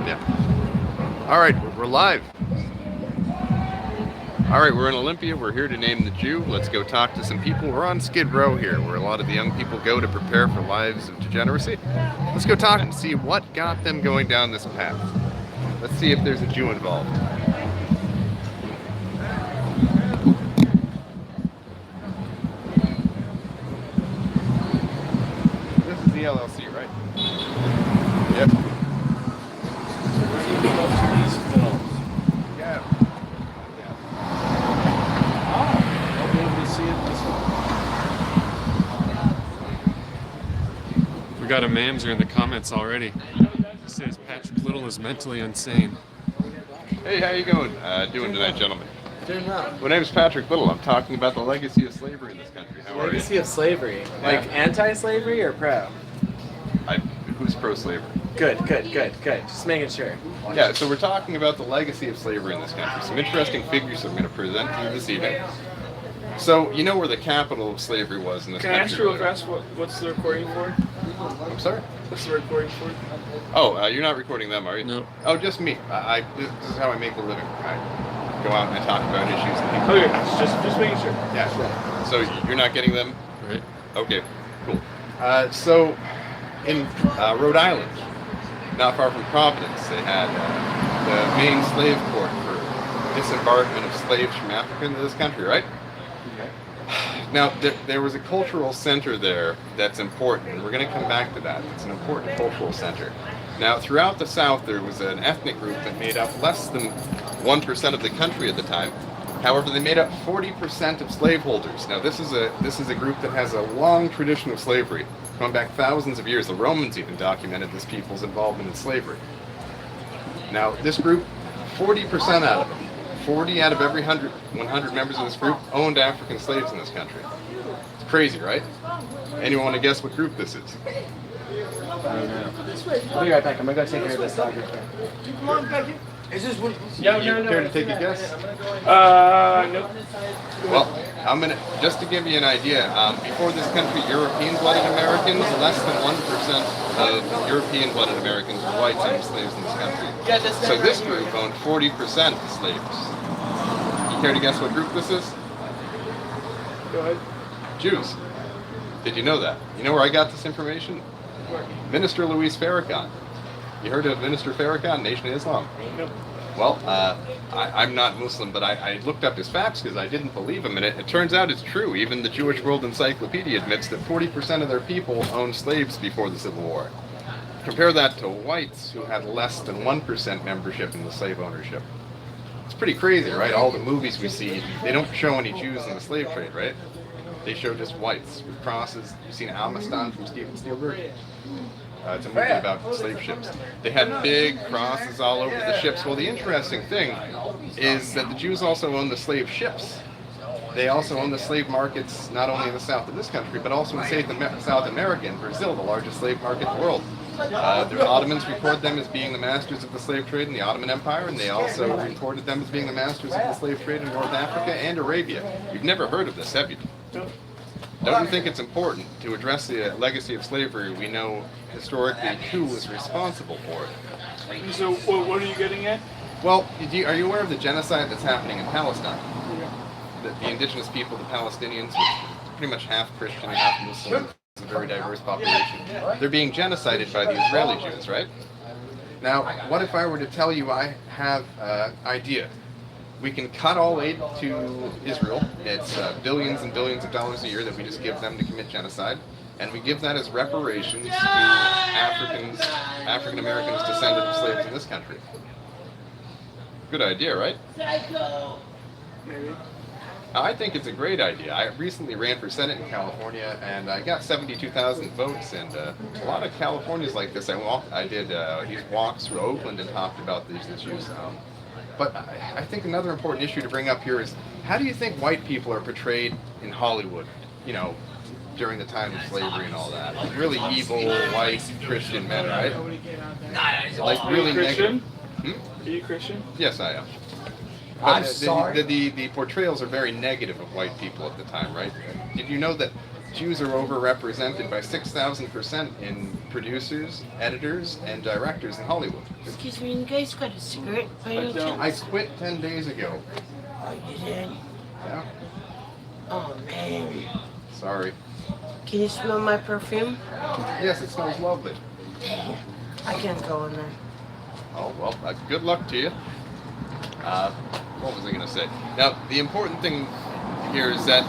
Yeah. All right, we're live. All right, we're in Olympia. We're here to name the Jew. Let's go talk to some people. We're on Skid Row here, where a lot of the young people go to prepare for lives of degeneracy. Let's go talk and see what got them going down this path. Let's see if there's a Jew involved. This is the LLC, right? Yep. Yeah. I'll be able to see it this way. We got a mamser in the comments already. It says Patrick Little is mentally insane. Hey, how you doing tonight, gentlemen? Doing well. My name is Patrick Little. I'm talking about the legacy of slavery in this country. How are you? Legacy of slavery. Like anti-slavery or pro? Who's pro-slavery? Good. Just making sure. Yeah, so we're talking about the legacy of slavery in this country. Some interesting figures I'm going to present to you this evening. So, you know where the capital of slavery was in this Can I ask country? you real fast what's the recording for? I'm sorry? What's the recording for? Oh, you're not recording them, are you? No. Oh, just me. This is how I make a living. I go out and I talk about issues and people. Okay, just making sure. Yeah, sure. So you're not getting them? Right. Okay, cool. So in Rhode Island, not far from Providence, they had the main slave port for disembarkment of slaves from Africa into this country, right? Now, there was a cultural center there that's important, and we're going to come back to that. It's an important cultural center. Now, throughout the South, there was an ethnic group that made up less than 1% of the country at the time. However, they made up 40% of slaveholders. Now, this is a group that has a long tradition of slavery, going back thousands of years. The Romans even documented this people's involvement in slavery. Now, this group, 40% out of them, 40 out of every 100 members of this group owned African slaves in this country. It's crazy, right? Anyone want to guess what group this is? I don't know. I'll be right back. I'm gonna go take care of this dog. Is this what? Yeah, you care to take a guess? Nope. Well, I'm gonna just to give you an idea. Before this country, European-blooded Americans, less than 1% of European-blooded Americans were whites owned slaves in this country. So this group owned 40% of slaves. You care to guess what group this is? Go ahead. Jews. Did you know that? You know where I got this information? Minister Luis Farrakhan. You heard of Minister Farrakhan, Nation of Islam? Nope. Well, I'm not Muslim, but I looked up his facts because I didn't believe him, and it turns out it's true. Even the Jewish World Encyclopedia admits that 40% of their people owned slaves before the Civil War. Compare that to whites who had less than 1% membership in the slave ownership. It's pretty crazy, right? All the movies we see, they don't show any Jews in the slave trade, right? They show just whites with crosses. You've seen Amistan from Steven Spielberg? It's a movie about slave ships. They had big crosses all over the ships. Well, the interesting thing is that the Jews also own the slave ships. They also own the slave markets, not only in the south of this country, but also in South America and Brazil, the largest slave market in the world. The Ottomans record them as being the masters of the slave trade in the Ottoman Empire, and they also recorded them as being the masters of the slave trade in North Africa and Arabia. You've never heard of this, have you? Don't you think it's important to address the legacy of slavery? We know historically who was responsible for it. So what are you getting at? Well, are you aware of the genocide that's happening in Palestine? The indigenous people, the Palestinians, which are pretty much half Christian, half Muslim, it's a very diverse population. They're being genocided by the Israeli Jews, right? Now, what if I were to tell you I have an idea? We can cut all aid to Israel. It's billions and billions of dollars a year that we just give them to commit genocide. And we give that as reparations to African Americans descended of slaves in this country. Good idea, right? Maybe. I think it's a great idea. I recently ran for Senate in California, and I got 72,000 votes. And a lot of Californians like this. I did these walks through Oakland and talked about these issues. But I think another important issue to bring up here is, how do you think white people are portrayed in Hollywood, you know, during the time of slavery and all that? Like really evil, white, Christian men, right? Like really Christian? negative. Are you Christian? Yes, I am. I'm But sorry. the portrayals are very negative of white people at the time, right? Did you know that Jews are overrepresented by 6,000% in producers, editors, and directors in Hollywood. Excuse me, you guys got a cigarette by any don't. I chance? quit 10 days ago. Oh, you did? Yeah, Oh, man. sorry. Can you smell my perfume? Yes, it smells lovely. Dang, I can't go in there. Oh, well, good luck to you. What was I going to say? Now, the important thing here is that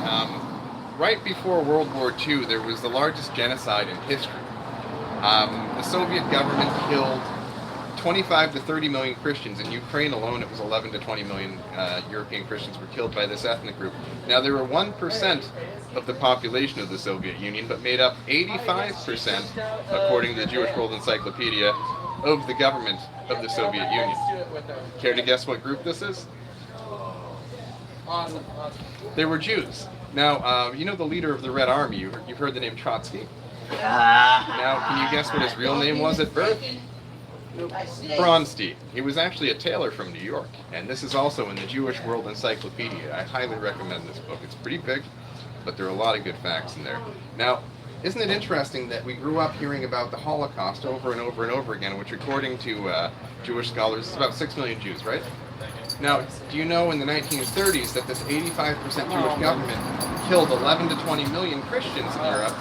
right before World War II, there was the largest genocide in history. The Soviet government killed 25 to 30 million Christians. In Ukraine alone, it was 11 to 20 million European Christians were killed by this ethnic group. Now, they were 1% of the population of the Soviet Union, but made up 85%, according to the Jewish World Encyclopedia, of the government of the Soviet Union. Care to guess what group this is? They were Jews. Now, you know the leader of the Red Army, you've heard the name Trotsky? Now, can you guess what his real name was at birth? Bronstein. He was actually a tailor from New York, and this is also in the Jewish World Encyclopedia. I highly recommend this book. It's pretty big, but there are a lot of good facts in there. Now, isn't it interesting that we grew up hearing about the Holocaust over and over and over again, which according to Jewish scholars is about 6 million Jews, right? Now, do you know in the 1930s that this 85% Jewish government killed 11 to 20 million Christians in Europe?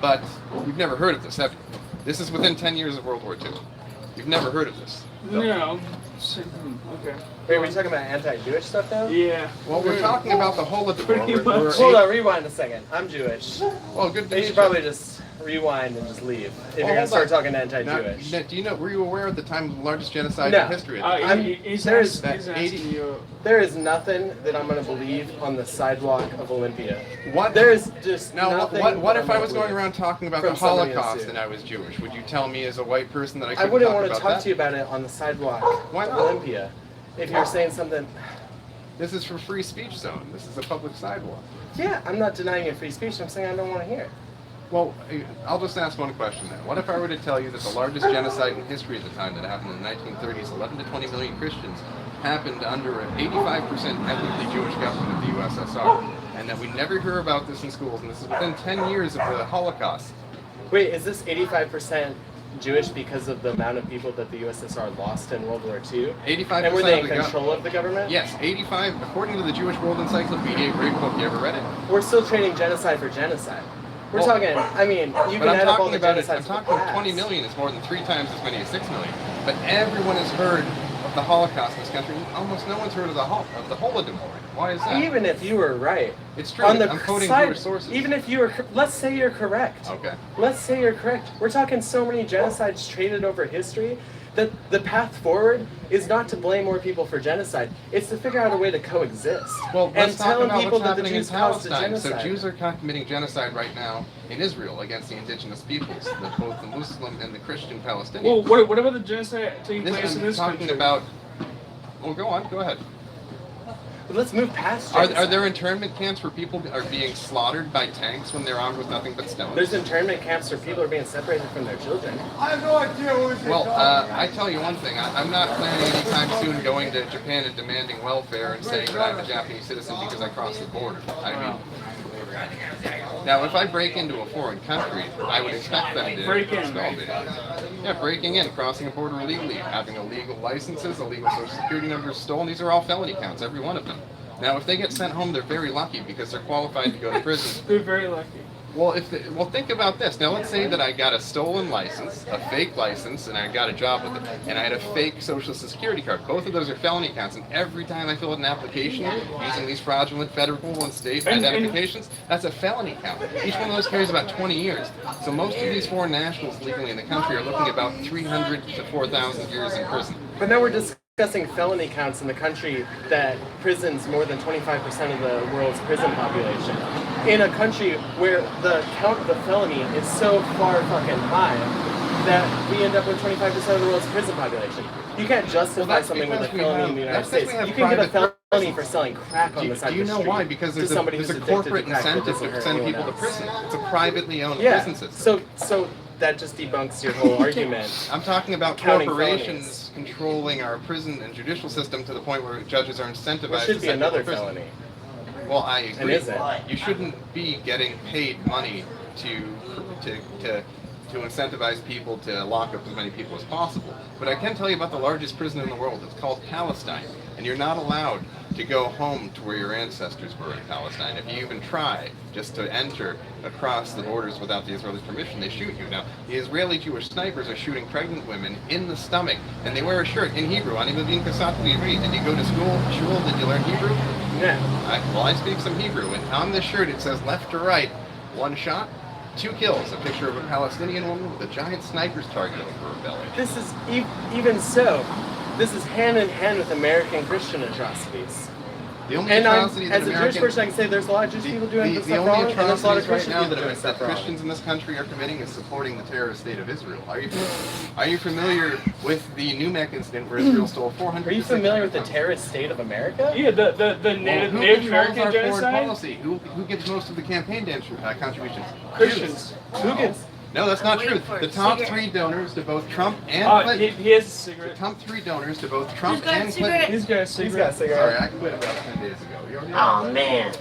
But you've never heard of this, have you? This is within 10 years of World War II. You've never heard of this. No. Okay. Wait, were you talking about anti-Jewish stuff now? Yeah. Well, we're talking about the Holodomor. Pretty much. Hold on, rewind a second. I'm Jewish. Well, good to They meet should you. probably just rewind and just leave if you're hold gonna start on. talking Now, anti-Jewish. do you know? Were you aware at the time of the largest genocide No. in history? At the time? He's there's asking you. There is nothing that I'm gonna believe on the sidewalk of Olympia. What? There is just Now, nothing. what that if I'm I was gonna going believe. around talking about From the somebody in a Holocaust suit. and I was Jewish? Would you tell me as a white person that I I couldn't wouldn't talk want to about talk that? to you about it on the sidewalk Why of not? Olympia. If you're saying something, This is for free speech zone. This is a public sidewalk. yeah, I'm not denying your free speech. I'm saying I don't want to hear it. Well, I'll just ask one question then. What if I were to tell you that the largest genocide in history at the time that happened in the 1930s, 11 to 20 million Christians, happened under an 85% ethnically Jewish government of the USSR, and that we never hear about this in schools, and this is within 10 years of the Holocaust? Wait, is this 85% Jewish because of the amount of people that the USSR lost in World War II? 85% And were they of in the control of the government? Yes, 85, according to the Jewish World Encyclopedia, a great book. You ever read it? We're still trading genocide for genocide. We're Well, talking, I mean, you But can I'm add up all talking the about it. genocides. I'm talking 20 million is more than 3 times as many as 6 million. But everyone has heard of the Holocaust in this country. Almost no one's heard of the Holodomor. Why is that? Even if you were right, It's true. on the I'm quoting side, Jewish sources. even if you were, let's say you're correct. Okay. Let's say you're correct. We're talking so many genocides traded over history that the path forward is not to blame more people for genocide. It's to figure out a way to coexist. Well, and let's talk telling about people what's that the happening in Jews caused the Palestine. So genocide. Jews are committing genocide right now in Israel against the indigenous peoples, both the Muslim and the Christian Palestinians. Well, what about the genocide taking place in I'm this talking country? about. Well, go on. Go ahead. But let's move past Are genocide. there internment camps where people are being slaughtered by tanks when they're armed with nothing but stones? There's internment camps where people are being separated from their children. Well, I tell you one thing. I'm not planning anytime soon going to Japan and demanding welfare and saying that I'm a Japanese citizen because I crossed the border. I mean, now if I break into a foreign country, I would expect them to Break in, expel me. Yeah, breaking in, crossing a border illegally, having illegal licenses, illegal social security numbers stolen. These are all felony counts, every one of them. Now, if they get sent home, they're very lucky because they're qualified to go to prison. They're very lucky. Well, think about this. Now, let's say that I got a stolen license, a fake license, and I got a job with it, and I had a fake social security card. Both of those are felony counts, and every time I fill out an application using these fraudulent federal and state identifications, that's a felony count. Each one of those carries about 20 years. So most of these foreign nationals legally in the country are looking at about 300 to 4,000 years in prison. But now we're discussing felony counts in the country that prisons more than 25% of the world's prison population. In a country where the count of the felony is so far fucking high that we end up with 25% of the world's prison population. You can't justify that's something with a because we felony have- in the United that's because States. we have You can get a private felony for selling crack on the side Do you of the know street. why? Because to there's somebody a who's addicted corporate to crack that incentive doesn't to hurt send anyone people to else. prison. It's a privately owned Yeah, prison system. so that just debunks your whole argument. I'm talking about Counting corporations controlling our prison and judicial system to the point where judges are incentivized There should to be send another people to prison. felony. Well, I agree. is it? You shouldn't be getting paid money to incentivize people to lock up as many people as possible. But I can tell you about the largest prison in the world. It's called Palestine, and you're not allowed to go home to where your ancestors were in Palestine. If you even try just to enter across the borders without the Israeli permission, they shoot you. Now, the Israeli Jewish snipers are shooting pregnant women in the stomach, and they wear a shirt in Hebrew. Ani mevin kasat v'ivrit. Did you go to shul? Did you learn Hebrew? Yeah. I speak some Hebrew, and on this shirt it says left to right, 1 shot, 2 kills. A picture of a Palestinian woman with a giant sniper's target over her belly. This is even so. This is hand in hand with American Christian atrocities. The only And atrocity that as a Jewish American, person, I can say there's a lot of Jewish people doing the stuff only wrong, and there's a lot of atrocities right Christian now people that, doing that stuff wrong. Christians in this country are committing is supporting the terrorist state of Israel. Are you familiar with the Numek incident where Israel stole 400? Are you familiar with the terrorist state of America? Yeah, the Native American our foreign genocide. policy? Who gives most of the campaign contributions? Christians. Who gets? No, that's not true. waiting for The a top cigarette. 3 donors to both Trump and Oh, Clinton. he has a The cigarette. top 3 donors to both Trump Who's got a and cigarette? Clinton. He's got a He's got a cigarette. Sorry, cigarette. I quit about 10 days ago. You already Oh man.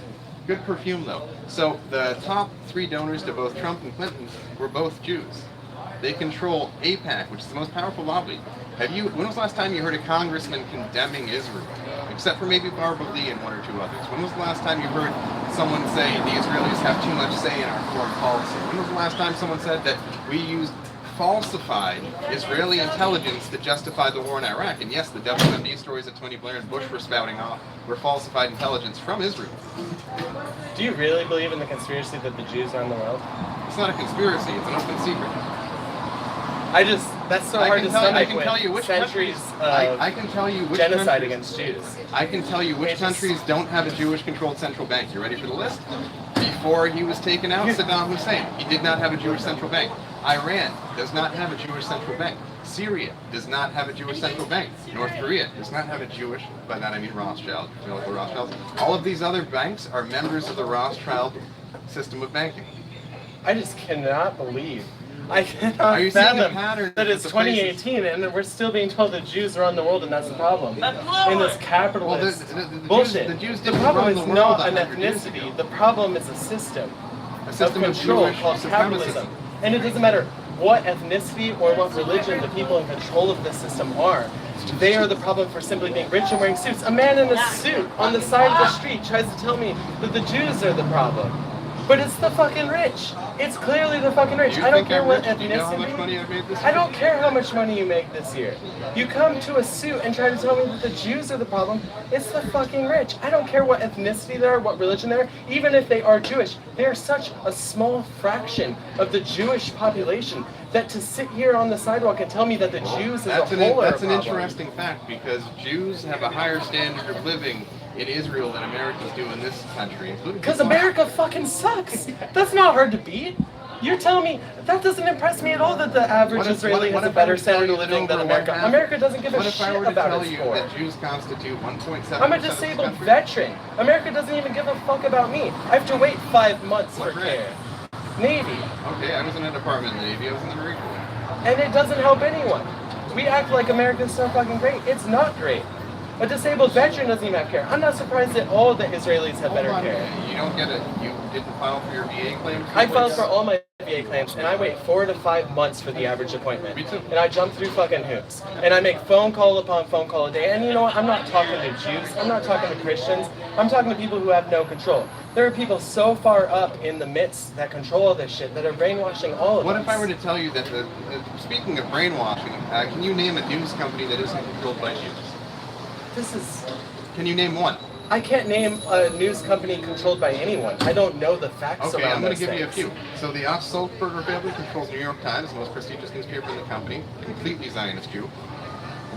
Good perfume, though. So the top 3 donors to both Trump and Clinton were both Jews. They control AIPAC, which is the most powerful lobby. When was the last time you heard a congressman condemning Israel? Except for maybe Barbara Lee and 1 or 2 others. When was the last time you heard someone say the Israelis have too much say in our foreign policy? When was the last time someone said that we used falsified Israeli intelligence to justify the war in Iraq? And yes, the WMD stories that Tony Blair and Bush were spouting off were falsified intelligence from Israel. Do you really believe in the conspiracy that the Jews run the world? It's not a conspiracy, it's an open secret. That's so I hard can to tell- I stomach can with tell you which centuries I can tell you of which genocide countries, against Jews. I can tell you which It's- countries don't have a Jewish-controlled central bank. You ready for the list? Before he was taken out, Saddam Hussein, he did not have a Jewish central bank. Iran does not have a Jewish central bank. Syria does not have a Jewish central bank. North Korea does not have a Jewish, by that I mean Rothschild, the Rothschilds. All of these other banks are members of the Rothschild system of banking. I just cannot believe. I Are cannot you seeing a fathom pattern that with it's the places? 2018 and we're still being told that Jews run the world and that's the problem. In this capitalist Well, the bullshit. Jews- the Jews the didn't problem run is the world not an 100 years ethnicity. ago. The problem is a system A of system of control Jewish called capitalism. And it doesn't matter what ethnicity or what religion the people in control of this system are. They are the problem for simply being rich and wearing suits. A man in a suit on the side of the street tries to tell me that the Jews are the problem. But it's the fucking rich. It's clearly the fucking rich. You I don't think care I'm what rich? Do you know how much money ethnicity. I've made this I year? don't care how much money you make this year. You come to a suit and try to tell me that the Jews are the problem. It's the fucking rich. I don't care what ethnicity they are, what religion they are, even if they are Jewish. They are such a small fraction of the Jewish population that to sit here on the sidewalk and tell me that the Jews as a whole are a That's an problem. interesting fact because Jews have a higher standard of living in Israel than Americans do in this country, including Because America fucking sucks. That's not hard to beat. You're telling me that doesn't impress me at all that the average What if- Israeli what has a if I better were to tell standard you of that living than over America. one half- America doesn't give a What if I shit were to about tell its you score. that Jews constitute 1.7% I'm a of this disabled country? veteran. America doesn't even give a fuck about me. I have to wait 5 months for What rank? care. Navy. Okay, I was in a department in the Navy, I was in the Marine Corps. And it doesn't help anyone. We act like America's so fucking great. It's not great. A disabled veteran doesn't even have care. I'm not surprised at all that Israelis have better Hold on, care. You don't get it. You didn't file for your VA claim? I filed for all my VA claims, and I wait 4 to 5 months for the average appointment. Me too. And I jump through fucking hoops. And I make phone call upon phone call a day. And you know what? I'm not talking to Jews. I'm not talking to Christians. I'm talking to people who have no control. There are people so far up in the midst that control all this shit that are brainwashing all of What us. if I were to tell you that, speaking of brainwashing, can you name a news company that isn't controlled by Jews? This is... Can you name one? I can't name a news company controlled by anyone. I don't know the facts Okay, around I'm going those to give you a things. few. So the Sulzberger family controls New York Times, the most prestigious newspaper in the company, completely Zionist Jew.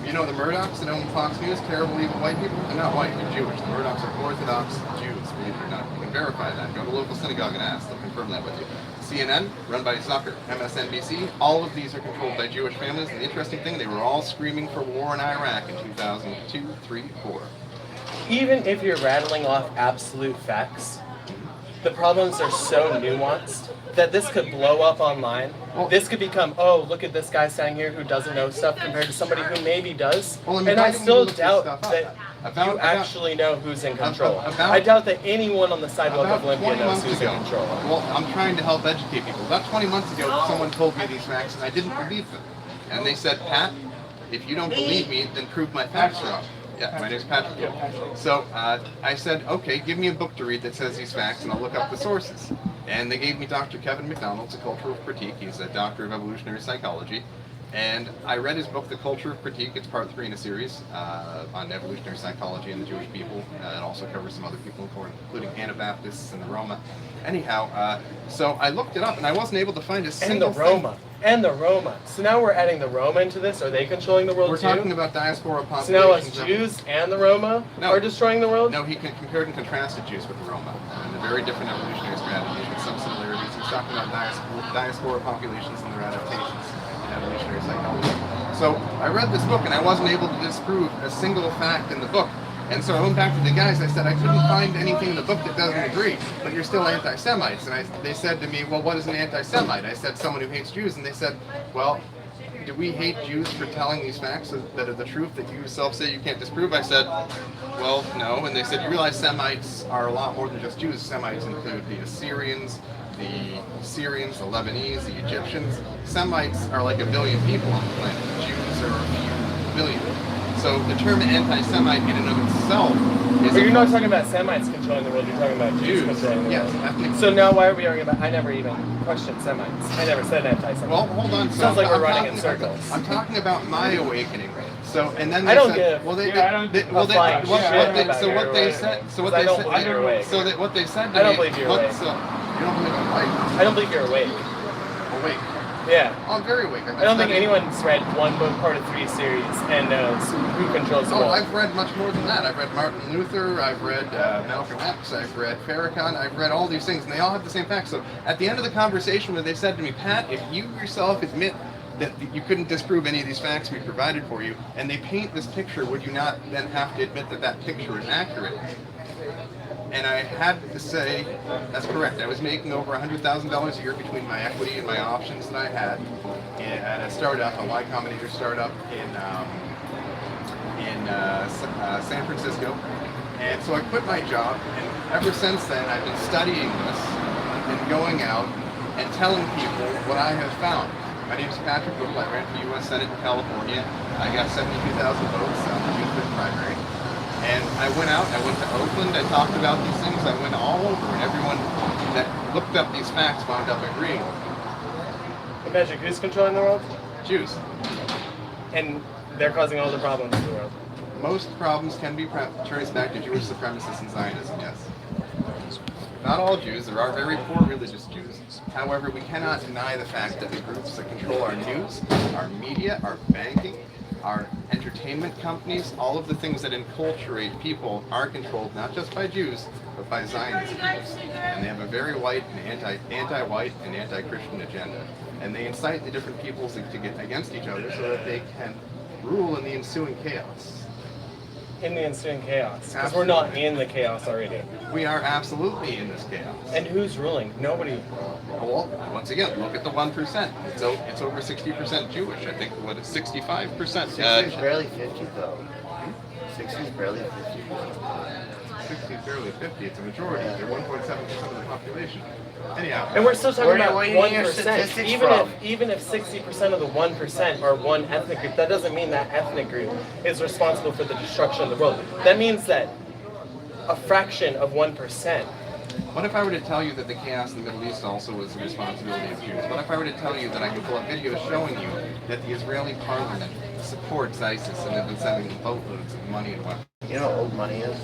You know the Murdochs that own Fox News, terrible, evil white people? They're not white, they're Jewish. The Murdochs are Orthodox Jews, believe it or not. You can verify that. Go to a local synagogue and ask, they'll confirm that with you. CNN, run by Zucker. MSNBC, all of these are controlled by Jewish families. And the interesting thing, they were all screaming for war in Iraq in 2002, 3, 4. Even if you're rattling off absolute facts, the problems are so nuanced that this could blow up online. Well- This could become, oh, look at this guy standing here who doesn't know stuff compared to somebody who maybe does. Well, And I why didn't still you look this doubt stuff up? that you actually know who's in control. I doubt that anyone on the sidewalk of Olympia 20 knows months who's ago, in control. well, I'm trying to help educate people. About 20 months ago, someone told me these facts, and I didn't believe them. And they said, Pat, if you don't believe me, then prove my facts wrong. Yeah, my name's Patrick. So I said, okay, give me a book to read that says these facts, and I'll look up the sources. And they gave me Dr. Kevin McDonald's A Culture of Critique. He's a doctor of evolutionary psychology. And I read his book, The Culture of Critique. It's part 3 in a series on evolutionary psychology and the Jewish people. It also covers some other people, including Anabaptists and the Roma. Anyhow, so I looked it up, and I wasn't able to find a single thing. And the Roma. So now we're adding the Roma into this. Are they controlling the world We're too? talking about diaspora populations. So now us Jews and the Roma are destroying the world? No, he compared and contrasted Jews with the Roma. And a very different evolutionary strategy with some similarities. He's talking about diaspora populations and their adaptations in evolutionary psychology. So I read this book, and I wasn't able to disprove a single fact in the book. And so I went back to the guys. I said, I couldn't find anything in the book that doesn't agree, but you're still anti-Semites. And they said to me, well, what is an anti-Semite? I said, someone who hates Jews. And they said, well, do we hate Jews for telling these facts that are the truth that you yourself say you can't disprove? I said, well, no. And they said, you realize Semites are a lot more than just Jews. Semites include the Assyrians, the Syrians, the Lebanese, the Egyptians. Semites are like a billion people on the planet. Jews are a few million. So the term anti-Semite in and of itself is... But you're not talking about Semites controlling the world, you're talking about Jews controlling the world. Yes. So now why are we arguing about... I never even questioned Semites. I never said anti-Semite. Well, hold on. Sounds like we're running in talking circles. I'm talking about my awakening. So, and then I don't said, give... well, what they said to me... I don't believe you're awake. So, you don't believe I'm awake? I don't believe you're awake. Awake. Yeah. Oh, I'm very awake. I don't think anyone's read one book, part of 3 series, and knows who controls the world. I've read much more than that. I've read Martin Luther, I've read Malcolm X, I've read Farrakhan, I've read all these things, and they all have the same facts. So at the end of the conversation where they said to me, Pat, if you yourself admit that you couldn't disprove any of these facts we provided for you, and they paint this picture, would you not then have to admit that that picture is accurate? And I had to say, that's correct. I was making over $100,000 a year between my equity and my options that I had at a startup, a Y Combinator startup in San Francisco. And so I quit my job, and ever since then I've been studying this and going out and telling people what I have found. My name is Patrick Whipple. I ran for U.S. Senate in California. I got 72,000 votes on the June 5th primary. And I went out, I went to Oakland, I talked about these things, I went all over, and everyone that looked up these facts wound up agreeing. Imagine who's controlling the world? Jews. And they're causing all the problems in the world. Most problems can be traced back to Jewish supremacists and Zionism, yes. Not all Jews, there are very poor religious Jews. However, we cannot deny the fact that the groups that control our news, our media, our banking, our entertainment companies, all of the things that enculturate people are controlled not just by Jews, but by Zionist groups. And they have a very white and anti-white and anti-Christian agenda. And they incite the different peoples to get against each other so that they can rule in the ensuing chaos. In the ensuing chaos. Because we're not in the chaos already. We are absolutely in this chaos. And who's ruling? Nobody. Well, once again, look at the 1%. So it's over 60% Jewish. I think, what is 65%? 60 is barely 50, though. 60 is barely 50. 60 is barely 50. It's a majority. They're 1.7% of the population. Anyhow. And we're still talking about where are you getting your 1%. statistics Even if 60% of the 1% are one ethnic group, that doesn't mean that ethnic group is responsible for the destruction of the world. That means that a fraction of 1%. What if I were to tell you that the chaos in the Middle East also was the responsibility of Jews? What if I were to tell you that I can pull up videos showing you that the Israeli parliament supports ISIS and they've been sending them boatloads of money and weapons? You know what old money is?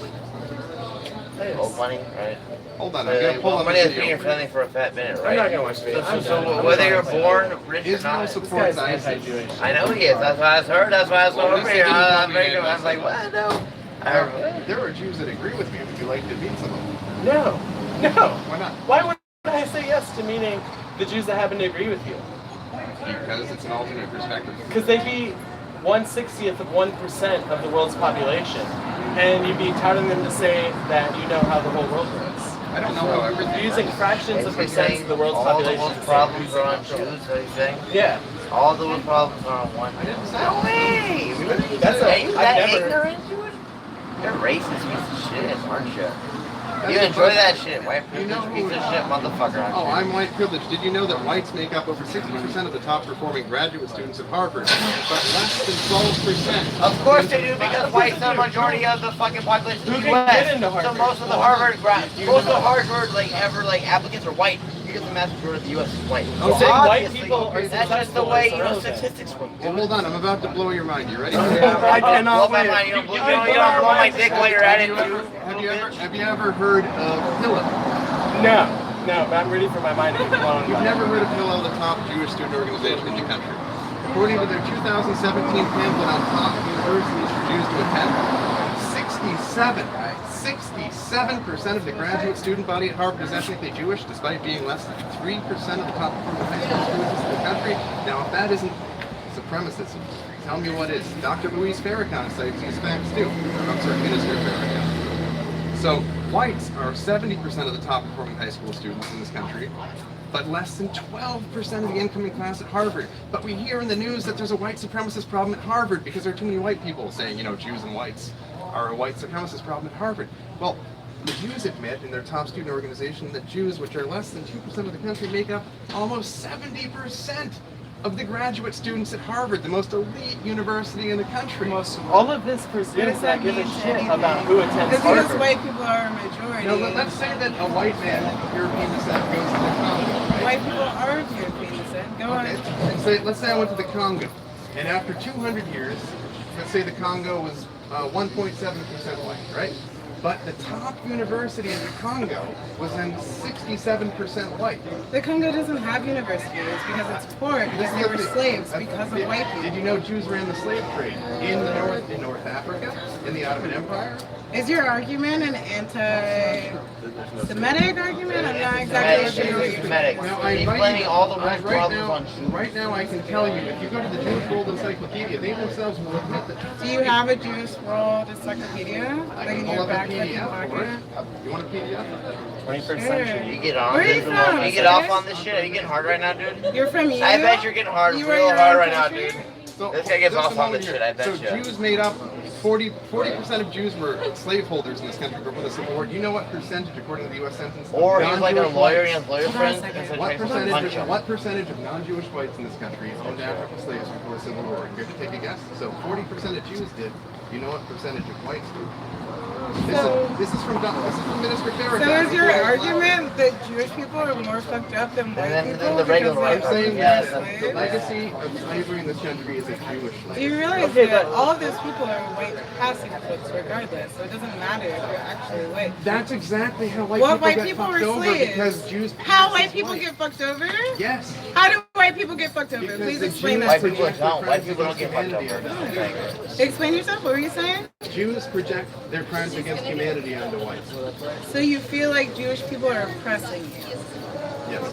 Old money, right? Hold on, I'm going to pull old up money a is being video. friendly for a fat minute, I'm right? not going to watch videos. So whether you're born rich or Israel not, supports This guy's ISIS. anti-Jewish. I know he is. That's why I heard. That's why I was Well, over at least here. they didn't I tell me was that. like, what? No. I heard, There are Jews that agree with me. Would you like to meet some of them? No. Why not? Why would I say yes to meeting the Jews that happen to agree with you? Because it's an alternate perspective. Because they'd be 1/60th of 1% of the world's population. And you'd be touting them to say that you know how the whole world works. I I don't know how everything You're using works. fractions of percent of the world's all population. the world's problems are on Jews, are you saying? Yeah. All the world's problems are on one. No way! That's Are you that I've never. ignorant, dude? You're a racist piece of shit, aren't you? You enjoy that shit, white privilege piece of shit motherfucker, aren't you? Oh, I'm white privileged. Did you know that whites make up over 60% of the top performing graduate students at Harvard, but less than 12%? Of course they do, because white's the majority of the fucking population Who of the can US. get into Harvard? So most of the Harvard applicants are white. Because the mass majority of the US is white. I'm saying white people are that's just the successful, way, that's you know, irrelevant. statistics work. Well, hold on. I'm about to blow your mind. You ready? I cannot blow my wait. mind. You don't blow my dick while you're at it, dude. Have you ever heard of Hillel? No, but I'm ready for my mind to be blown. You've never heard of Hillel, the top Jewish student organization in the country. According to their 2017 pamphlet on top universities for Jews to attend, 67% of the graduate student body at Harvard is ethnically Jewish, despite being less than 3% of the top performing high school students in the country. Now, if that isn't supremacism, tell me what is. Dr. Louise Farrakhan cites these facts too. I'm sorry, Minister Farrakhan. So, whites are 70% of the top performing high school students in this country, but less than 12% of the incoming class at Harvard. But we hear in the news that there's a white supremacist problem at Harvard because there are too many white people saying, you know, Jews and whites are a white supremacist problem at Harvard. Well, the Jews admit in their top student organization that Jews, which are less than 2% of the country, make up almost 70% of the graduate students at Harvard, the most elite university in the country. All of this presumes that I give a shit about who attends It's because Harvard. white people are a majority. Now, let's say that a white man of European descent goes to the Congo, right? White people are of European descent. Go on. Let's say I went to the Congo, and after 200 years, let's say the Congo was 1.7% white, right? But the top university in the Congo was in 67% white. The Congo doesn't have universities because it's poor, because they were slaves, because of white Did people. you know Jews ran the slave trade in North Africa, in the Ottoman Empire? Is your argument an anti-Semitic argument? I'm not exactly sure what you're Semitic. Now, He's blaming all the world's right problems on Jews. right now, I can tell you, if you go to the Jewish World Encyclopedia, they themselves will admit that. Do you have a Jewish World Encyclopedia? I Like can in pull your up a backpack PDF for pocket? it. You want a PDF? 21st Sure. century. You get on Where are this, you from? you get off on this shit. Are you getting hard right now, dude? You're from you? I bet you're getting hard, You real were your hard own right now, country? dude. So, This guy gets just off a on moment this here. shit, I bet So you. Jews made up 40% of Jews were slaveholders in this country before the Civil War. Do you know what percentage, according to the U.S. Census? Or he's like a non-Jewish lawyer, he whites- has lawyer Hold on a friends. second. and so What tries to punch percentage, him. what percentage of non-Jewish whites in this country owned African slaves before the Civil War? Here to take a guess. So 40% of Jews did. You know what percentage of whites did? This is from Minister Farrakhan. So is your argument that Jewish people are more fucked up than white then people? the regular because I'm they saying were that slaves? the legacy of slavery in this country is a Jewish Do legacy. you realize Okay, that but- all of those people are white passing folks regardless, so it doesn't matter if you're actually white. That's exactly how white Well, people white get people fucked were over slaves. because Jews. How white as people white. get fucked over? Yes. How do white people get fucked over? Because Please the explain Jews that White to people me. don't. White people don't get fucked over. Explain yourself. What were you saying? Jews project their crimes against humanity onto whites. So you feel like Jewish people are oppressing you. Yes.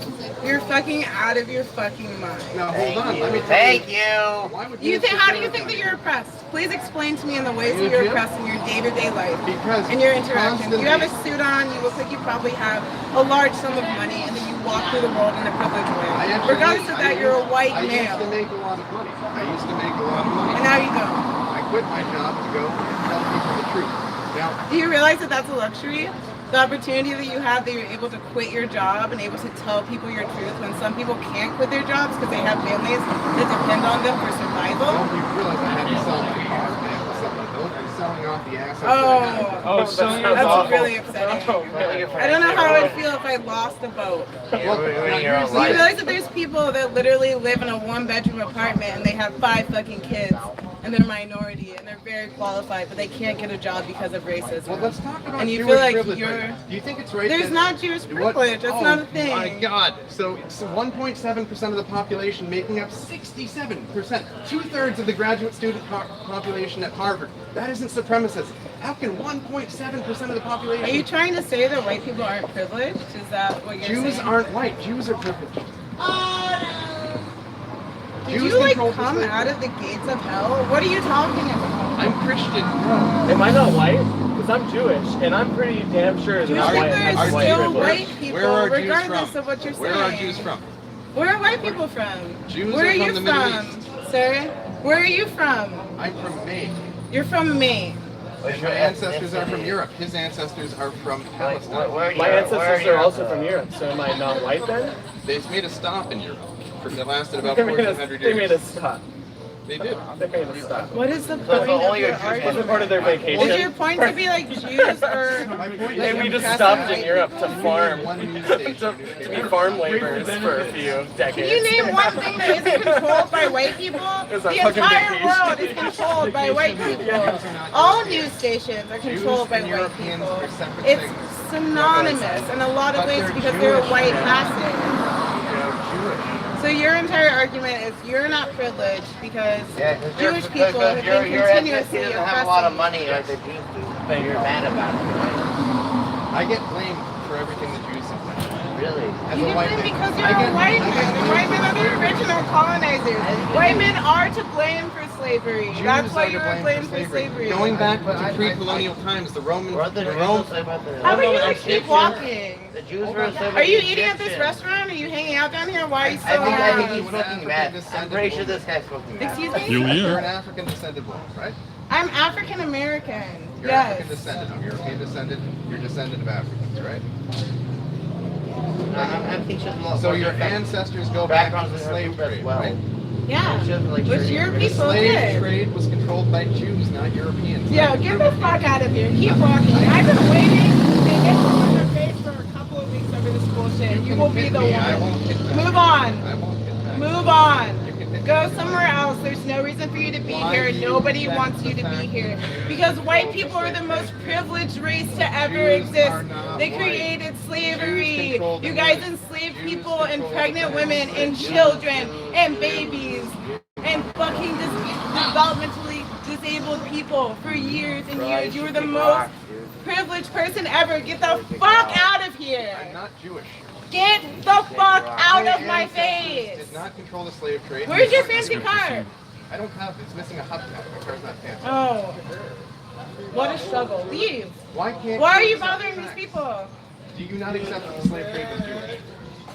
You're fucking out of your fucking mind. Now hold on. Let me tell Thank you. you. Why would You think? Minister How do you think Farrakhan- that you're oppressed? Please explain to me in the ways Are you that you're Jew? oppressed in your day-to-day life. Because In your interactions. You have a constantly- suit on, you look like you probably have a large sum of money, and then you walk through the world in a privileged way. Regardless of that, you're a white I used to male. make a lot of money. I used to make a lot of money. And now you don't. I quit my job to go tell people the truth. Now, Do you realize that that's a luxury? The opportunity that you have, that you're able to quit your job and able to tell people your truth when some people can't quit their jobs because they have families that depend on them for survival. don't you realize I had to sell my car? I had to sell my boat. I'm selling off the assets that I have. Oh, so That's awful. really upsetting. I don't know how I would feel if I lost a boat. You're ruining your own Do you life. realize that there's people that literally live in a one-bedroom apartment and they have 5 fucking kids and they're a minority and they're very qualified, but they can't get a job because of racism? Well, let's talk about And you Jewish feel like privilege. you're- right now. Do you think it's right? There's that- not Jewish What- privilege. That's oh, not a thing. My God. So 1.7% of the population making up 67%. 2/3 of the graduate student population at Harvard. That isn't supremacism. How can 1.7% of the population? Are you trying to say that white people aren't privileged? Is that what you're Jews saying? aren't white. Jews are privileged. Did Jews you like control the come slave out of the gates of hell? What are you talking about? I'm Christian. Am I not white? Because I'm Jewish, and I'm pretty damn sure that Jewish I'm people white. are I'm white still privilege. white people, Where are Jews regardless from? of what you're Where saying. are Jews from? Where are white people from? Jews Where are are from you the Middle from, East. sir? Where are you from? I'm from Maine. You're from Maine. And my ancestors are from Europe. His ancestors are from Palestine. My ancestors are also from Europe, so am I not white then? They made a stop in Europe. It lasted about They made 1,400 they made years. us stop. They did. They made us stop. What is the So point of only your your Jews argument? Wasn't part of their vacation. Is your point to be like Jews or My point And we is, just stopped in Europe to we farm. need one news station. to be farm laborers for a few decades. Can you name one thing that isn't controlled by white people? Is that The fucking entire vacation? world is controlled by white people. All news stations are controlled by and white Europeans people. are separate It's things. synonymous in a lot of But ways they're because they're Jewish, white man. passing. They're Jewish. So your entire argument is you're not privileged because Yeah, Jewish people have been your continuously ethnicity doesn't have a lot of oppressing. money like the Jews do. But you're mad about it, I get blamed for everything the Jews have done. right? Really? As You a get white blamed man. because I you're get- a white I man. get And white men are the blamed. original colonizers. White men are to blame for slavery. Jews That's why are to you're blame blamed for slavery. Going back to pre-colonial times, the Roman, What the the Jews Rome, say about the How about you like Egyptians? keep walking? The Jews were Are you eating at this restaurant? Are you hanging out down here? Why are you so I think loud? he's smoking meth. I'm pretty sure this guy's smoking meth. Excuse me? you're an African descended woman, right? I'm African American. You're Yes. African descended. I'm European descended. You're descended of Africans, right? I think she's more. So your ancestors go back to the slave trade, right? Yeah. She doesn't like Which trade. your The people slave did. trade was controlled by Jews, not Europeans. Yo, get the fuck out of here. Keep walking. I've been waiting to get you on your face for a couple of weeks over this bullshit. You will be the I one. won't hit back. Move on. I won't hit back. Move on. You can hit Go back. somewhere else. There's no reason for you to be Why here. do you Nobody reject wants you the to be fact here. that Because white Jews people are the most privileged race to ever Jews exist. are not They white. created Jews slavery. control the You guys news. enslaved Jews people and control pregnant the women news. and children and babies and fucking developmentally disabled people for years and years. You were the most privileged person ever. Get the fuck out of here. I'm not Jewish. Get the fuck out of my ancestors face. Did not control the slave trade. Where's your fancy car? I don't have it. It's missing a hubcap. My car's not fancy. Oh, what a struggle. Leave. Why can't Why are you accept bothering the these facts? people? Do you not accept that the slave trade was Jewish?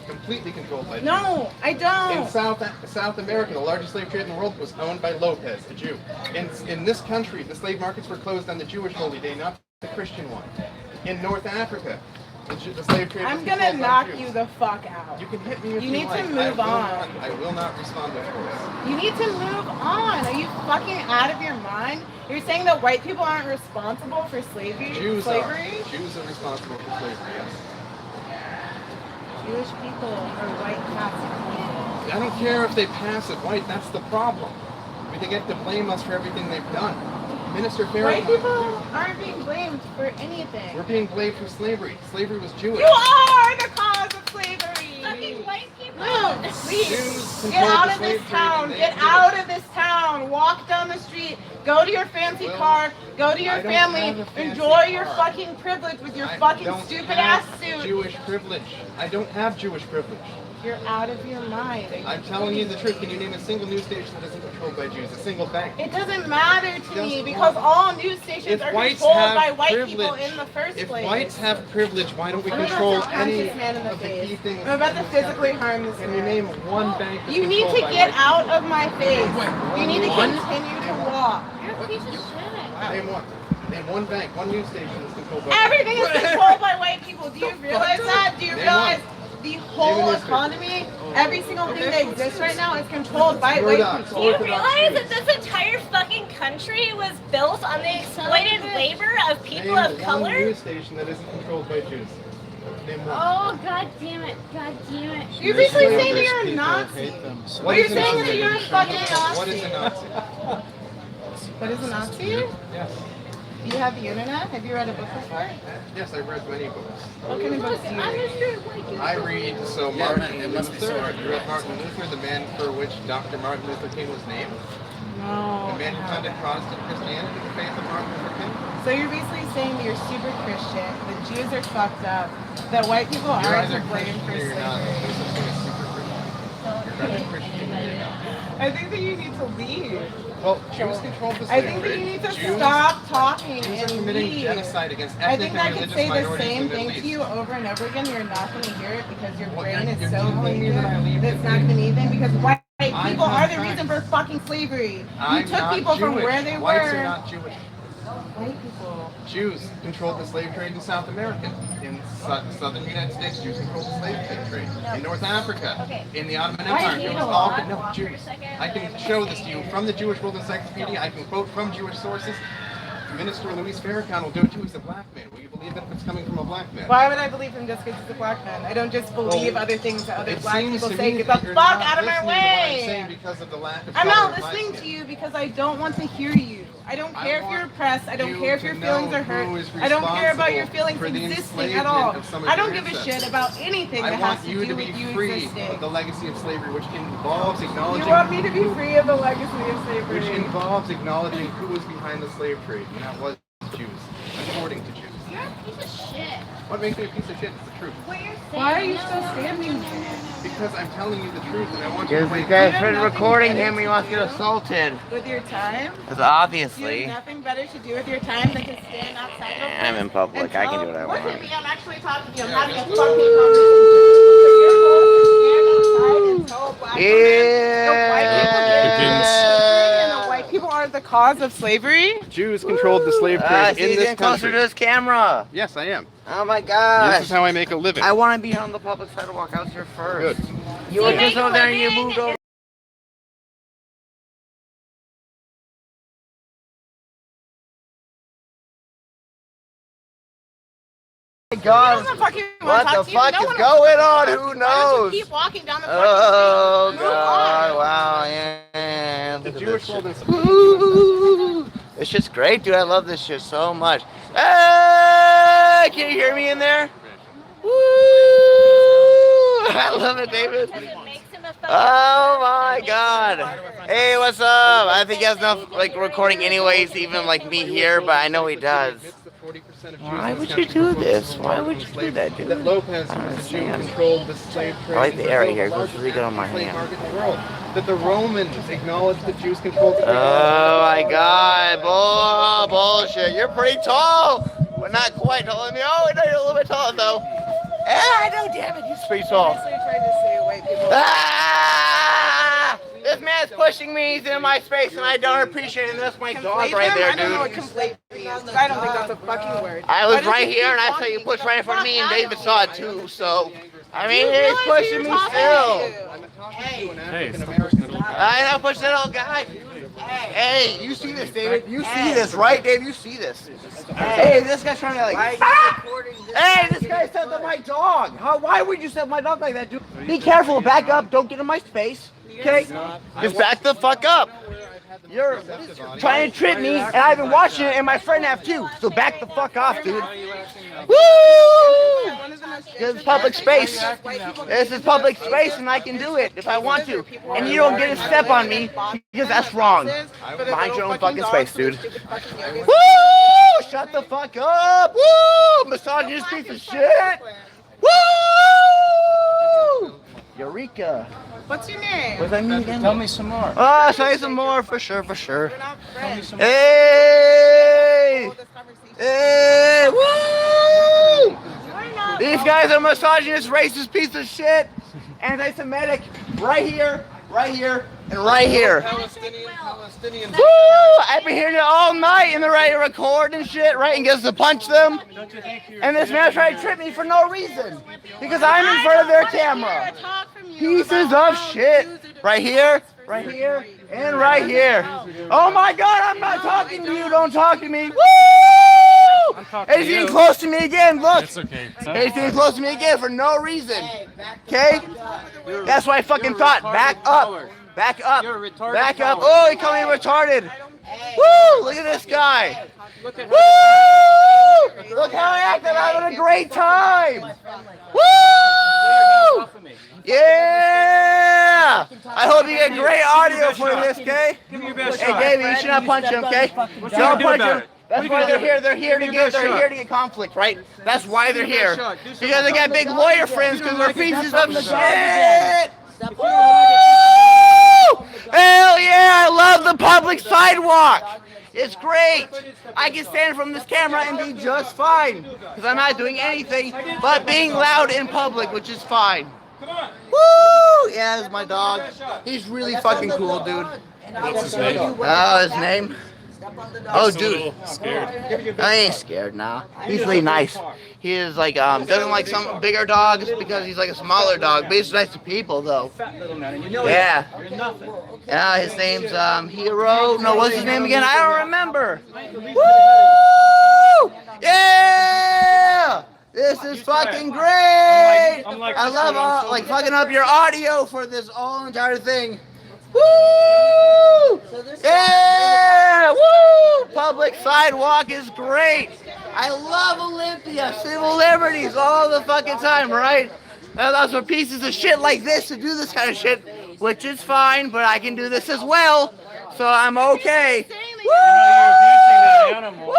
Completely controlled by Jews. No, I In don't. South America, the largest slave trade in the world was owned by Lopez, a Jew. In this country, the slave markets were closed on the Jewish holy day, not the Christian one. In North Africa, the slave trade was I'm gonna controlled by knock Jews. you the fuck out. You can hit me if You you need like. to move on. I will not respond with force. You need to move on. Are you fucking out of your mind? You're saying that white people aren't responsible for slavery? Jews slavery? are. Jews are responsible for slavery, yes. Jewish people are white passing people. I don't care if they pass it white, that's the problem. I mean, they get to blame us for everything they've done. Minister White Farrakhan, people aren't being blamed for anything. we're being blamed for slavery. Slavery was Jewish. You are the cause of slavery. Fucking white people. Move, Jews please. Get controlled out the of this slave trade town. and they Get did out it. of this town. Walk down the street. Go to your fancy Well, car. Go to your I don't family. have a fancy Enjoy your car. fucking privilege with your I fucking don't stupid have ass suit. Jewish privilege. I don't have Jewish privilege. You're out of your mind. Are you I'm telling you the kidding truth. Can me? you name a single news station that isn't controlled by Jews? A single bank? It doesn't matter to me Just because one. all news stations If are whites controlled have by white privilege, people in the first if place. whites have privilege, why don't we I'm about control to punch any this man in the of the key face. things? I'm about to in this physically country? harm this Can you man. name one bank that's You need to controlled by get white out of my face. You need to One? continue to walk. You're a piece of shit. people? Name one. Name one bank, one news station that's controlled by Everything is controlled by white people. Do you realize that? Do you Name realize one. the whole newspaper. economy, every single thing that exists right now is controlled by white Murdoch. people? Do you realize that this entire fucking country was built on the exploited labor of people Name of one color? news station that isn't controlled by Jews. Name one. Oh, god damn it. God damn it. You're basically saying that you're a Nazi. What You're is a saying Nazi? that you're a fucking What is a Nazi. Nazi? What is a Nazi? Yes. Do you have the internet? Have you read a book before? Yes, I've read many books. What kind of books do you read? I read Martin Luther. You read Martin Luther, the man for which Dr. Martin Luther King was named. No. The man who founded Protestant Christianity, the faith of Martin Luther King. So you're basically saying that you're super Christian, the Jews are fucked up, that white people You're aren't either to blame Christian for or you're not. slavery. There's such thing as super Christian. You're either Christian or you're not. I think that you need to leave. Well, Jews controlled the I slave think that you trade. need to Jews, stop talking Jews are and committing leave. genocide against I ethnic think I and could religious say the minorities same in the thing Middle to East. you over and over again. You're not going to hear it because your Well, brain you're is so telling me that I leave that's the not going to mean anything because white I'm people not are the trying. reason for fucking slavery. You I'm took not people from Jewish. where they Whites were. are not Jewish. White people. Jews controlled the slave trade in South America. In southern United States, Jews controlled the slave trade. In North Africa, Okay. in the Ottoman Why Empire, do you it was know all that? no, For a Jews. second. I can show this to you from the Jewish World Encyclopedia. I can quote from Jewish sources. Minister Luis Farrakhan will do it too. He's a black man. Will you believe it if it's coming from a black man? Why would I believe him just because he's a black man? I don't just believe Well, other things that other It black seems people to say. me Get that the you're fuck not out of my listening to what I'm way! saying because of the lack of I'm color not in my listening skin. to you because I don't want to hear you. I don't I care if want you're oppressed. I don't you care if to your feelings know are hurt. who is I don't care about your responsible feelings for the existing at all. enslavement of some of I don't your give a ancestors. shit about anything I that want has to you do to be with you free existing. of the legacy of slavery, which involves acknowledging You want me to be free of the legacy of slavery? which involves acknowledging who was behind the slave trade, and that was Jews, according to Jews. You're a piece of shit. What makes me a piece of shit is the truth. What you're saying. Why are you no. still standing there? Because I'm telling you the truth, and I want you to Because wake the up. guy's been recording him, he wants to get assaulted. With your time? Because You have obviously, nothing better to do with your time than to stand outside of a I'm in public, and I can tell- do what I Look want. at me, I'm actually talking to you. I'm Yeah, having a just- fucking conversation. But you're going to stand outside and tell a black woman the white people did slavery and the white people are the cause of slavery? Jews controlled the slave trade See, in he's this getting closer country. to his camera. Yes, I am. Oh my This gosh. is how I make a living. I want to be on the public sidewalk. I was here first. Good. You were See, just make a over there and you living moved over. Oh my He God. doesn't fucking want What to talk the to you. fuck No is one going on? wants to Who talk. Why don't knows? you keep walking down the fucking Oh street? Move God! on. Wow! Yeah. The Look at Jewish this World shit. Encyclopedia. Woo! This shit's great, dude. I love this shit so much. Hey! Can you hear me in there? Woo! I love it, David. Because it makes him a fucking Oh my God! Hey, what's up? I think he has enough like recording anyways, even like me here, but I know he does. Why would you do this? Why would you do that, dude? That Lopez, who was a Jew, understand. controlled the slave trade. I like the area in here. It Brazil, goes really good on my the largest hand. slave market in the world. That the Romans acknowledged that Jews controlled the Oh my God! Bullshit! You're pretty tall, but not quite taller than me. Oh, no, you're a little bit taller though. Ah, no, damn it! You're pretty tall. Obviously tried to say white people. Ah! This man's pushing me. He's in my space, and I don't appreciate it. And that's my dog right there, I don't know what dude. conflate means. I don't think that's a fucking word. I Why was does right he here, keep and I saw walking? you push right in front of me, and Fuck David out saw of it here. too. So, I Do you mean, he's realize who pushing you're me talking still. I'm talking to an Hey, African stop American. pushing it. I know, push that old guy. Hey, you see this, David? You see this, right, Dave? You see this? Hey, this guy's trying to like. Ah! Hey, this guy stepped on my dog. Why would you step on my dog like that, dude? Be careful. Back up. Don't get in my space. Okay? Just back the fuck up. You're trying to trip me, and I've been watching it, and my friend have too. So back the fuck off, dude. Woo! This is public space. This is public space, and I can do it if I want to. And you don't get to step on me because that's wrong. Mind your own fucking space, dude. Woo! Shut the fuck up! Woo! Misogynist piece of shit! Woo! Eureka! What's your name? What does that mean again? Tell me some more. Oh, say some more for sure, for sure. We're not friends. Hey! Hold this conversation. Hey! Woo! We're not. These guys are misogynist, racist piece of shit. Anti-Semitic. Right here, and right here. Palestinians. Woo! I've been hearing it all night, and they're ready to record and shit, right? And gets to punch them. And this man tried to trip me for no reason. Because I'm in front of their camera. Pieces of shit. Right here, and right here. Oh my God, I'm not talking to you. Don't talk to me. Woo! talking to He's getting you. close to me again. Look. It's okay. He's getting close to me again for no reason. Okay? That's what I fucking thought. Back up. Back up. Back up. Oh, he called me retarded. Woo! Look at this guy. Woo! Look how I act. I'm having a great time. Woo! Yeah! I hope you get great audio for this, okay? Hey, Davey, you should not punch him, okay? Don't punch him. That's why they're here. They're here to get conflict, right? That's why they're here. Because they got big lawyer friends because we're pieces of shit. Woo! Hell yeah, I love the public sidewalk. It's great. I can stand from this camera and be just fine. Because I'm not doing anything but being loud in public, which is fine. Woo! Yeah, that's my dog. He's really fucking cool, dude. What's his name? Oh, his name? Oh, Just a dude. little scared. I ain't scared now. He's really nice. He is like, doesn't like some bigger dogs because he's like a smaller dog, but he's nice to people though. Yeah. Yeah, his name's, Hero. No, what's his name again? I don't remember. Woo! Yeah! This is fucking great! I love like fucking up your audio for this whole entire thing. Woo! Yeah! Woo! Public sidewalk is great. I love Olympia, civil liberties all the fucking time, right? That's for pieces of shit like this to do this kind of shit, which is fine, but I can do this as well, so I'm okay. Woo! Woo!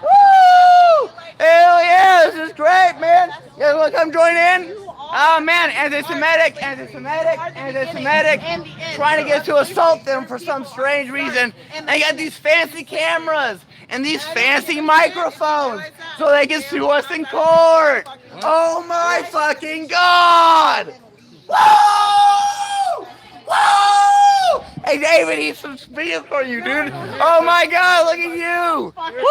Woo! Hell yeah, this is great, man. You guys want to come join in? Oh man, anti-Semitic, trying to get to assault them for some strange reason. They got these fancy cameras and these fancy microphones so they can sue us in court. Oh my fucking God! Woo! Woo! Hey David, he's some video for you, dude. Oh my God, look at you! Woo!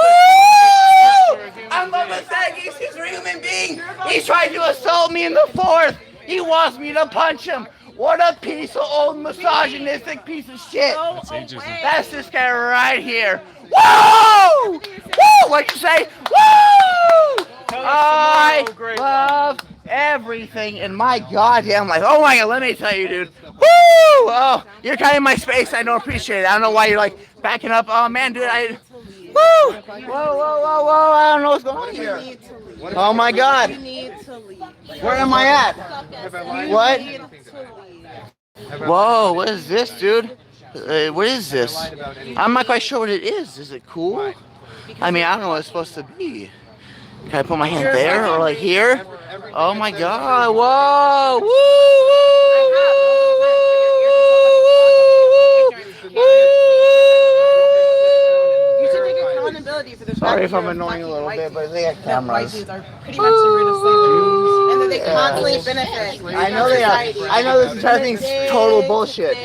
I'm a pathetic, he's a human being. He's trying to assault me in the fourth. He wants me to punch him. What a piece of old misogynistic piece of shit. That's this guy right here. Woo! Woo! What'd you say? Woo! I love everything in my goddamn life. Oh my God, let me tell you, dude. Woo! Oh, you're kind of in my space. I don't appreciate it. I don't know why you're like backing up. Oh man, dude, Woo! Whoa, whoa, whoa, whoa. I don't know what's going on here. Oh my God. Where am I at? What? Whoa, what is this, dude? What is this? I'm not quite sure what it is. Is it cool? I mean, I don't know what it's supposed to be. Can I put my hand there or like here? Oh my God. Whoa. Woo, woo, woo, woo, woo, woo. Sorry if I'm annoying a little bit, but they got cameras. White Jews are pretty much the root of slavery, and that they constantly benefit. I know they are. I know this entire thing's total bullshit.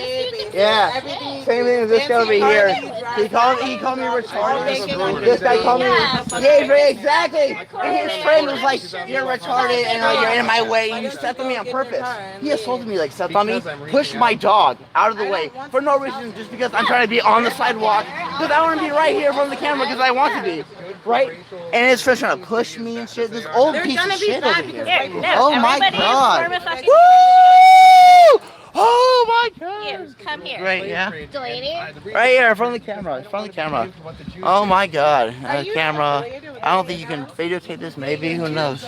Yeah. Same thing as this guy over here. He called me retarded. This guy called me. Yeah, exactly. And his friend was like, "You're retarded and you're in my way. You stepped on me on purpose." He assaulted me, like stepped on me, pushed my dog out of the way for no reason, just because I'm trying to be on the sidewalk. Because I want to be right here from the camera because I want to be. Right? And his friend's trying to push me and shit. This old piece of shit over here. Oh my God. Woo! Oh my God! You, come here. Right, yeah. Delaney? Right here, in front of the camera. In front of the camera. Oh my God. Camera. I don't think you can videotape this, maybe. Who knows?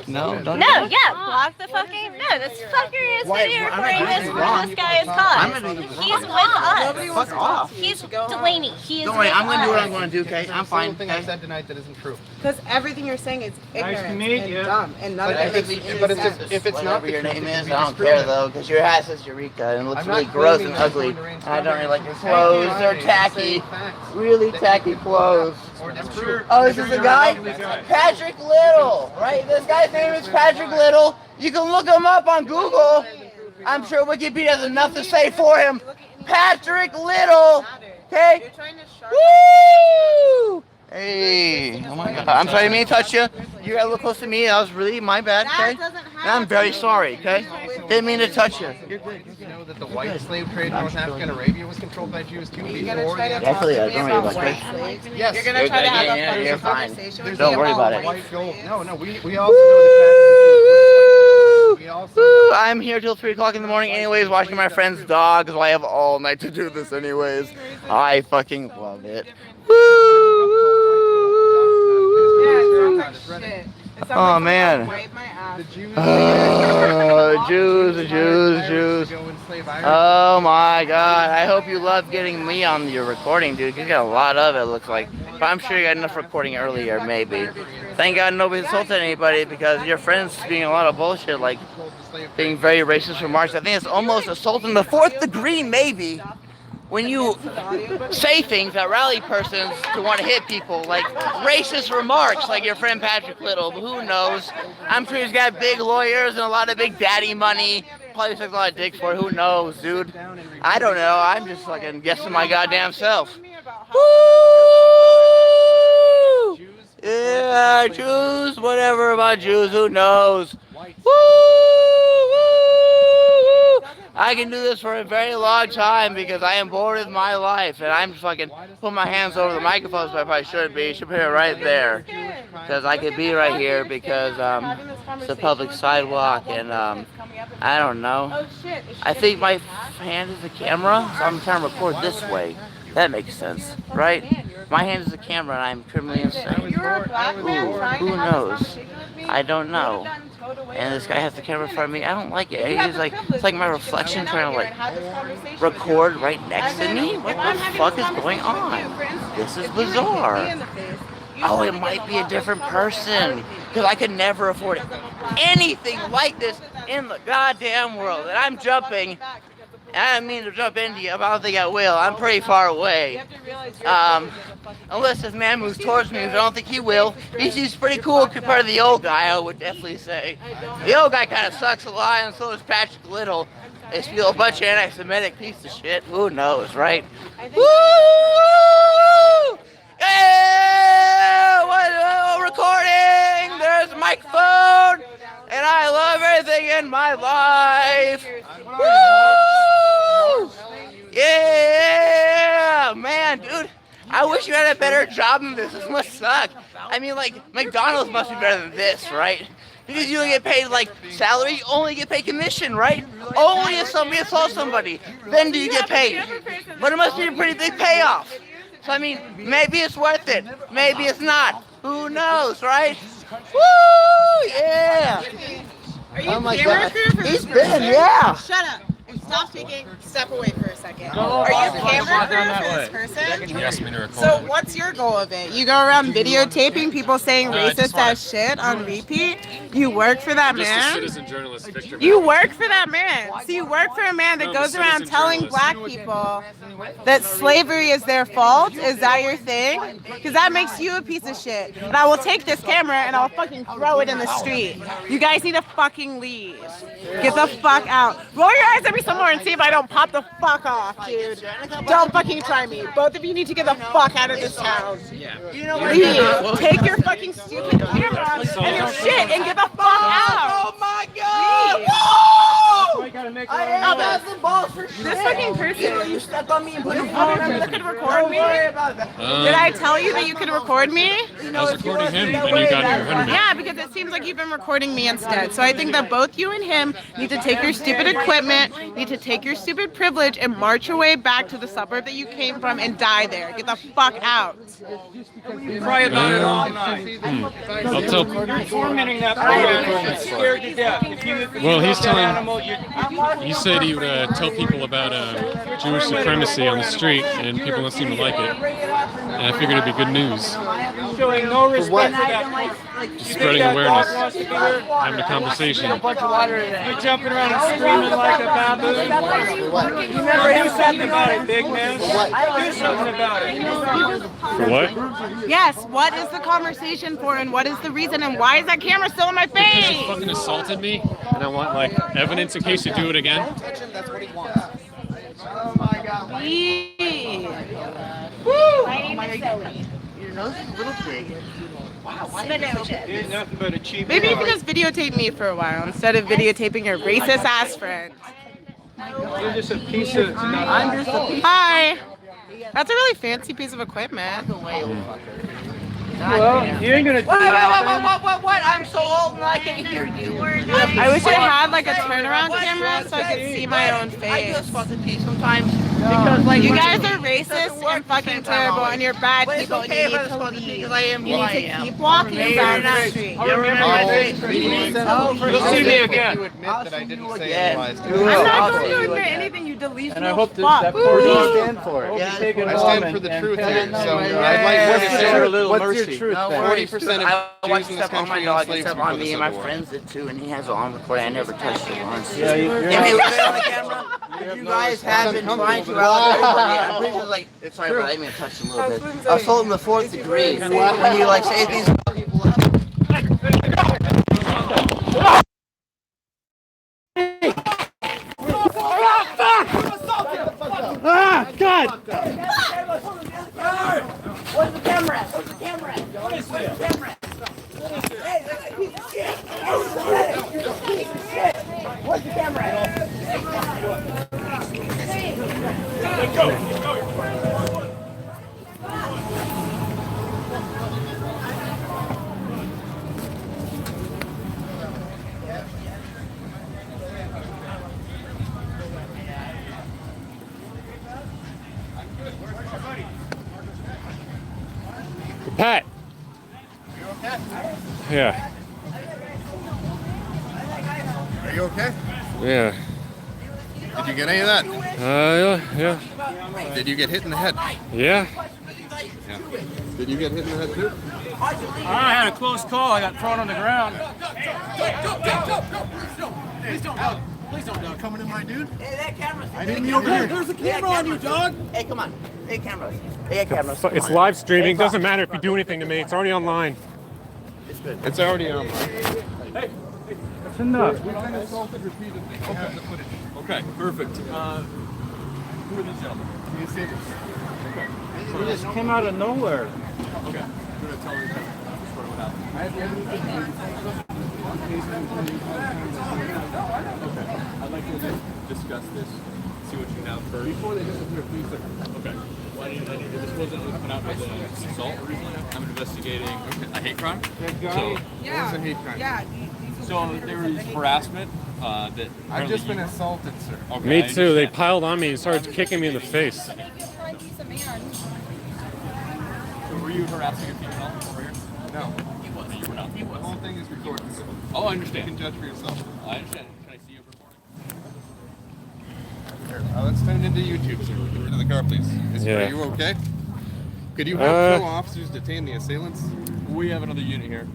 No? Don't No, yeah. Block the fucking. No, this fucker is video recording this where this guy is caught. He's with us. Fuck off. He's Delaney. He is Don't worry, with I'm going to do what us. I'm going to do, okay? I'm fine. Something I said tonight that isn't true. Because everything you're saying is ignorant meet you. and dumb, and none of But it if makes it's- any but sense. if it's not Whatever the your truth, name it can is, be I don't disproven. care though, because your hat says Eureka and it looks I'm not really gross claiming and that ugly. you're going to I don't really like your arrange clothes. things. They're I'm tacky. saying facts. Really tacky clothes. That's true. Oh, this is the guy? Patrick Little, right? This guy's name is Patrick Little. You can look him up on Google. I'm sure Wikipedia has enough to say for him. Patrick Little. Okay? You're trying to sharpen. Woo! Hey, oh my God. I'm sorry, I didn't mean to touch you. You got a little close to me. That was really my bad, okay? And I'm very sorry, okay? Didn't mean to touch you. You're good. You know that the white slave trade in North Africa and Arabia was controlled by Jews too You're gonna before try the to Definitely, talk I to don't me worry about about white that. slaves. Yes. You're gonna try to have Yeah, a you're fine. conversation with Don't me worry about it. White gold. No, we also know Woo! the fact that we also Woo! I'm here till 3 o'clock in the morning anyways, watching my friend's dog, because I have all night to do this anyways. I fucking love it. Oh man. Jews. Oh my God. I hope you love getting me on your recording, dude. You got a lot of it, looks like. But I'm sure you got enough recording earlier, maybe. Thank God nobody insulted anybody because your friend's being a lot of bullshit, like being very racist remarks. I think it's almost assault in the 4th degree, maybe. When you say things that rally persons to want to hit people, like racist remarks, like your friend Patrick Little, but who knows? I'm sure he's got big lawyers and a lot of big daddy money. Probably took a lot of dick for it. Who knows, dude? I don't know. I'm just fucking guessing my goddamn self. Woo! Yeah, Jews, whatever about Jews, who knows? Woo! I can do this for a very long time because I am bored with my life and I'm fucking putting my hands over the microphones, but I probably should be. Should put it right there because I could be right here because it's a public sidewalk and I don't know. I think my hand is the camera, so I'm trying to record this way. That makes sense, right? My hand is the camera and I'm criminally insane. Ooh, who knows? I don't know. And this guy has the camera in front of me. I don't like it. He's like, it's like my reflection trying to like record right next to me. What the fuck is going on? This is bizarre. Oh, it might be a different person because I could never afford anything like this in the goddamn world. And I'm jumping. I didn't mean to jump into you, but I don't think I will. I'm pretty far away. Unless this man moves towards me, which I don't think he will. He's pretty cool compared to the old guy, I would definitely say. The old guy kind of sucks a lot, and so does Patrick Little. They feel a bunch of anti-Semitic piece of shit. Who knows, right? Woo! Yeah! What recording? There's a microphone, and I love everything in my life. Woo! Yeah, man, dude. I wish you had a better job than this. This must suck. I mean, like, McDonald's must be better than this, right? Because you don't get paid, like, salary. You only get paid commission, right? Only if somebody assaults somebody. Then do you get paid. But it must be a pretty big payoff. So, I mean, maybe it's worth it. Maybe it's not. Who knows, right? Woo! Yeah! Are you Oh my camera God. crew for He's this been, person? yeah. Shut up. Stop speaking. Step away for a second. Are you camera crew for this person? He asked me to record. So what's your goal of it? You go around videotaping people saying racist ass shit on repeat? You work for that Just a man? citizen journalist, Victor. You work for that man. So you work for a man that No, goes the around citizen telling journalist. black people that slavery is their fault? Is that your thing? Because that makes you a piece of shit. And I will take this camera and I'll fucking throw it in the street. You guys need to fucking leave. Get the fuck out. Roll your eyes at me somewhere and see if I don't pop the fuck off, dude. Don't fucking try me. Both of you need to get the fuck out of this town. Leave. Take your fucking stupid camera and your shit and get the fuck out. Oh my God! Leave. Whoa! I have the balls for shit. This fucking person. You stepped on me and put your You phone on me. could record me? About that. Did I tell you that you could record me? I was recording him, and you got here ahead of me. Yeah, because it seems like you've been recording me instead. So I think that both you and him need to take your stupid equipment, need to take your stupid privilege, and march your way back to the suburb that you came from and die there. Get the fuck out. Cry about it all night. I'll tell. You're tormenting that man. He's scared to death. If you Well, he's that telling. animal, He said he would tell people about Jewish supremacy on the street, and people don't seem to like it. And I figured it'd be good news. you're showing no respect for that. Spreading That dog awareness, wants to be here. having a conversation. You're jumping around and screaming like a baboon. You never do something about it, big man. Do something about it. For what? Yes, what is the conversation for and what is the reason and why is that camera still in my Because you face? fucking assaulted me, and I want like evidence in case you do it again. Please. My name is Zoe. Your nose is a little big. Spanogians. It's nothing but a cheap Maybe you car. can just videotape me for a while instead of videotaping your racist ass friend. You're just a piece of nothing. I'm just a piece. Hi. That's a really fancy piece of equipment. Well, you ain't gonna do nothing. What? I'm so old and I can hear you. I wish I had like a turnaround camera so I could see my own I do a face. spot to pee sometimes. Because like You guys are racist and fucking terrible, and you're bad But it's people. okay You need if to it's leave. because I am You who I need to am. keep walking down the street. You'll see me again. You admit that I didn't say again. any lies to You you. will. I'm not I'll going see to you admit again. anything, you delusional And I hope fuck. that Ooh. what do you stand for? Yeah, You take it I home stand for the and truth pay here. it So on your I'd own. like What's to your say little what's mercy? your truth? No then? worries, 40% dude. of I watched Jews in this stuff on my country dog enslaved and stuff before on the me and my Civil War. friends did too, and he has it on recording. I never touched it once. Yeah, you're If not- you put it on the camera, you guys have been trying to I'm pretty sure, like, sorry, but I didn't mean to touch him a little bit. Assault in the 4th degree. When you like say things about people. Ah, God! Where's the camera at? Where's the camera at? Where's the camera at? Hey, that's a piece of shit. Where's the camera at? Pat. Yeah. Are you okay? Yeah. Did you get any of that? Yeah. Did you get hit in the head? Yeah. Yeah. Did you get hit in the head too? I had a close call. I got thrown on the ground. Please don't, dog. Coming in, my dude. Hey, that camera's. I didn't mean over here. There's a camera on you, dog. Hey, come on. Hey, cameras. Hey, cameras. Come It's on. live streaming. Hey, Doesn't matter if you do anything to me. It's already online. It's good. It's already on. That's enough. We've been assaulted repeatedly. I have the footage. Okay, perfect. Who are these gentlemen? We just came out of nowhere. Okay. You're going to tell me what happened. I have evidence. Okay. I'd like to discuss this, see what you have first. Before they disappear, please. Okay. Well, this wasn't put out as an assault originally. I'm investigating a hate crime. So, Yeah. Yeah. so there was harassment that I've just been apparently assaulted, sir. Okay, Me I too. They understand. piled on me and started kicking me in the face. So were you harassing a female over here? No. You were not. The whole thing is recorded. Oh, I You understand. can judge for yourself. I understand. Can I see you recording? Here, let's turn it into YouTube, sir. Get rid of the car, please. Yeah. Are you okay? Could you have fellow officers detain the assailants? We have another unit here.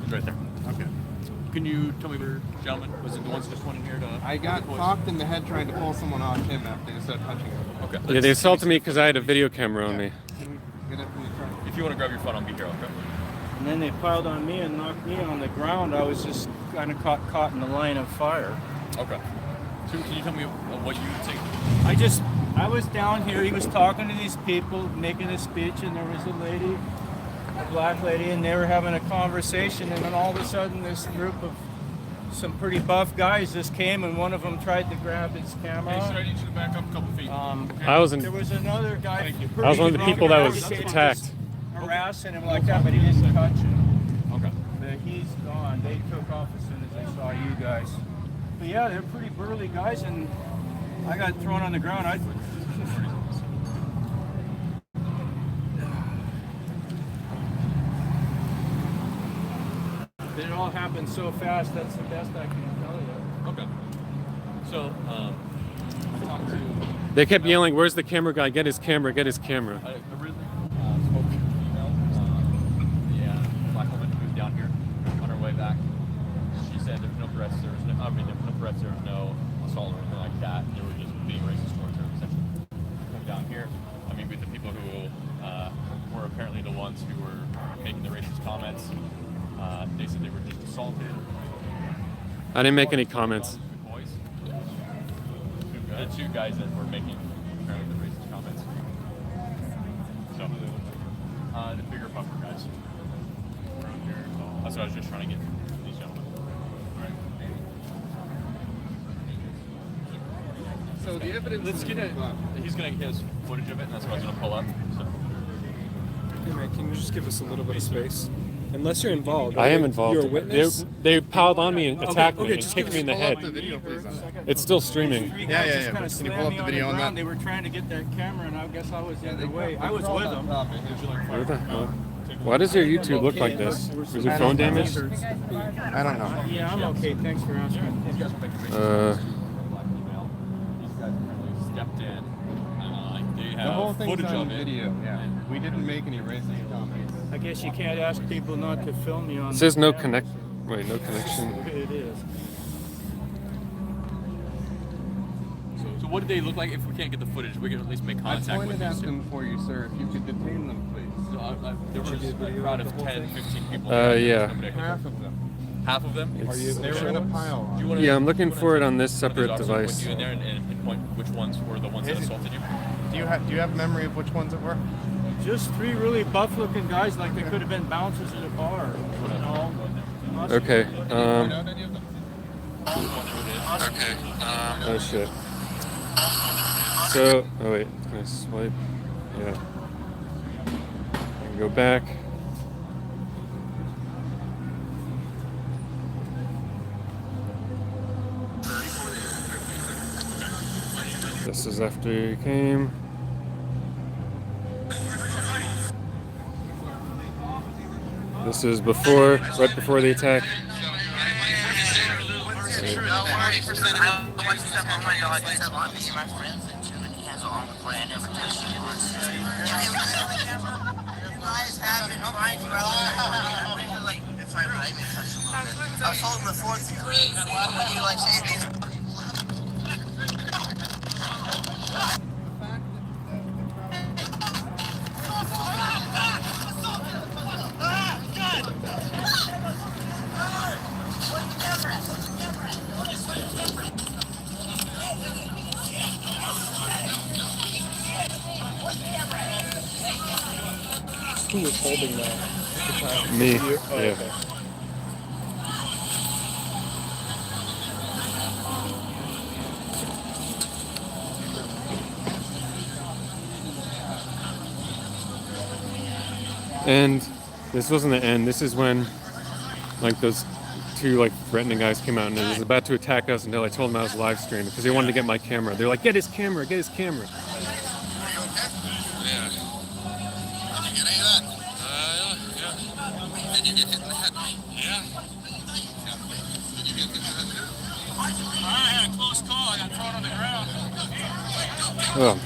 It's right there. Okay. Can you tell me where, gentlemen, was it the ones just went in here to... I got popped in the head trying to pull someone off him after they started punching him. Okay. Yeah, they assaulted me because I had a video camera on me. Can we get up in the truck? If you want to grab your phone, I'll be here. Okay. And then they piled on me and knocked me on the ground. I was just kind of caught in the line of fire. Okay. So can you tell me what you think? I was down here. He was talking to these people, making a speech, and there was a lady, a black lady, and they were having a conversation. And then all of a sudden, this group of some pretty buff guys just came, and one of them tried to grab his camera. Hey, sir, I need you to back up a couple feet. There was another guy. I was one of the people that was pretty attacked. just harassing him like that, but he didn't touch him. Okay. But he's gone. They took off as soon as they saw you guys. But yeah, they're pretty burly guys, and I got thrown on the ground. It all happened so fast. That's the best I can tell you. Okay. So, I talked to... They kept yelling, "Where's the camera guy? Get his camera, get his camera." I originally spoke to a female, black woman who was down here on her way back. She said there's no threats, there was no assault or anything like that. They were just being racist towards her, essentially. Come down here, I mean, with the people who were apparently the ones who were making the racist comments, they said they were just assaulted. I didn't make any comments. Boys. The two guys that were making apparently the racist comments. So, the bigger buffer guys. Around here. That's what I was just trying to get these gentlemen. Alright. So the evidence. Let's get it. He's gonna get his footage of it, and that's what I was gonna pull up. So. Hey man, can you just give us a little bit of space? Unless you're involved. I am involved. You're a witness? They piled on me and attacked me and just kicked me in the pull head. up the video, please. It's still streaming. Three Yeah, guys yeah, just yeah, kinda but can you slammed pull up me the on video on ground. that? They were trying to get that camera, and I guess I was in the way. I was with them. What the hell? Why does your YouTube look like this? Is your phone damaged? I don't know. Yeah, I'm okay. Thanks for asking. These guys Uh, apparently stepped in. They The have whole thing's footage on of it. video. Yeah, we didn't make any racist comments. I guess you can't ask people not to film me on. it says no camera. connect. Wait, no connection. It is. So what did they look like? If we can't get the footage, we can at least make I contact with pointed at these two. them for you, sir. If you could detain them, please. So, there was a crowd of 10, 15 people. Yeah. Half of them. Half of them? It's- They were in a pile. Do you wanna, Yeah, I'm looking for it on this one of these separate officers put device. you in there and pinpoint which ones were the ones that assaulted you? Do you have memory of which ones it were? Just three really buff-looking guys, like they could have been bouncers in a bar. You know. Okay. Any of them? Okay. Oh shit. So, oh wait, can I swipe? Yeah. I can go back. This is after you came. This is before, right before the attack. I was holding the fourth degree. When you like say these. Who was holding that? Me. You? Oh, Yeah. okay. And this wasn't the end. This is when, like, those two like threatening guys came out and they was about to attack us until I told them I was live streaming because they wanted to get my camera. They're like, "Get his camera! Get his camera!" Yeah. Did you get any of that? Yeah. Did you get hit in the head? Yeah. Did you get hit in the head too? I had a close call. I got thrown on the ground. Oh,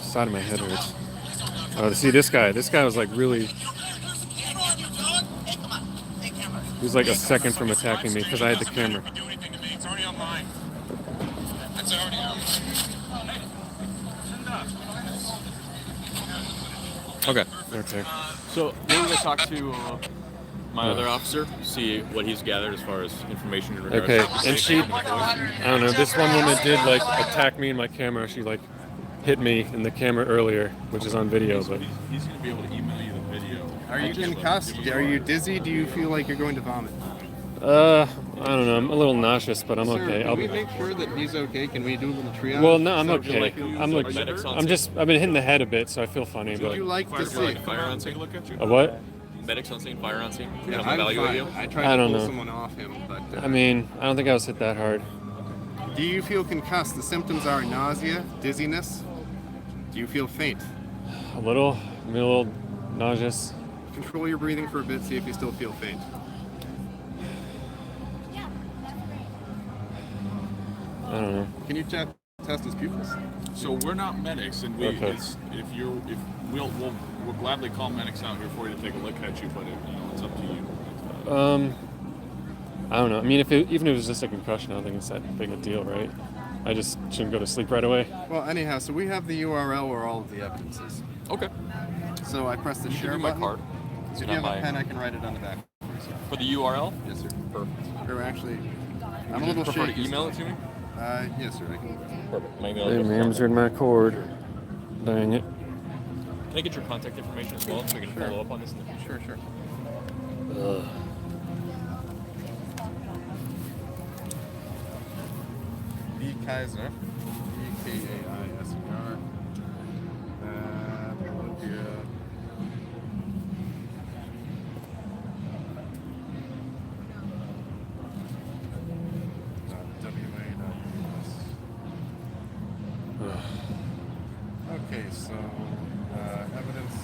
side of my head hurts. Oh, see this guy. This guy was like really. He was like a second from attacking me because I had the camera. It's already online. It's already out. Okay. Okay. So we're going to talk to my other officer, see what he's gathered as far as information in regards Okay. to the And she, I don't know. This one woman did like attack me in my camera. She like hit me in the camera earlier, which is on video. But he's going to be able to email you the video. Are you concussed? Are you dizzy? Do you feel like you're going to vomit? I don't know. I'm a little nauseous, but I'm Sir, okay. can we make sure that he's okay? Can we do a little triage? Well, no, I'm So, would you okay. like- I'm like, I'm just, I've been hitting the head a bit, so I feel funny. Would But you like to see? Fire on scene, look at you. a what? Medics on scene, fire on scene. Yeah, Have I'm them evaluate fine. you. I tried I to don't pull know. someone off him, but I mean, I don't think I was hit that hard. do you feel concussed? The symptoms are nausea, dizziness. Do you feel faint? A little, I'm a little nauseous. Control your breathing for a bit. See if you still feel faint. I don't know. Can you test his pupils? So we're not medics, and we Okay. we'll gladly call medics out here for you to take a look at you, but it's up to you. I don't know. I mean, even if it was just a concussion, I don't think it's that big a deal, right? I just shouldn't go to sleep right away. Well, anyhow, so we have the URL where all of the evidence is. Okay. So I press the You can share do my button. card. So if you have a pen, I can write it on the back. For the URL? Yes, sir. Perfect. Or actually, I'm a Would you little prefer shaky. to email it to me? Yes, sir. I can. Perfect. My email Hey, address is on Mams there. in my cord. Dang it. Can I get your contact information as well so we can follow up on this in the future? Sure. Ugh. B. Kaiser. E-K-A-I-S-E-R. Olympia. Okay, so evidence,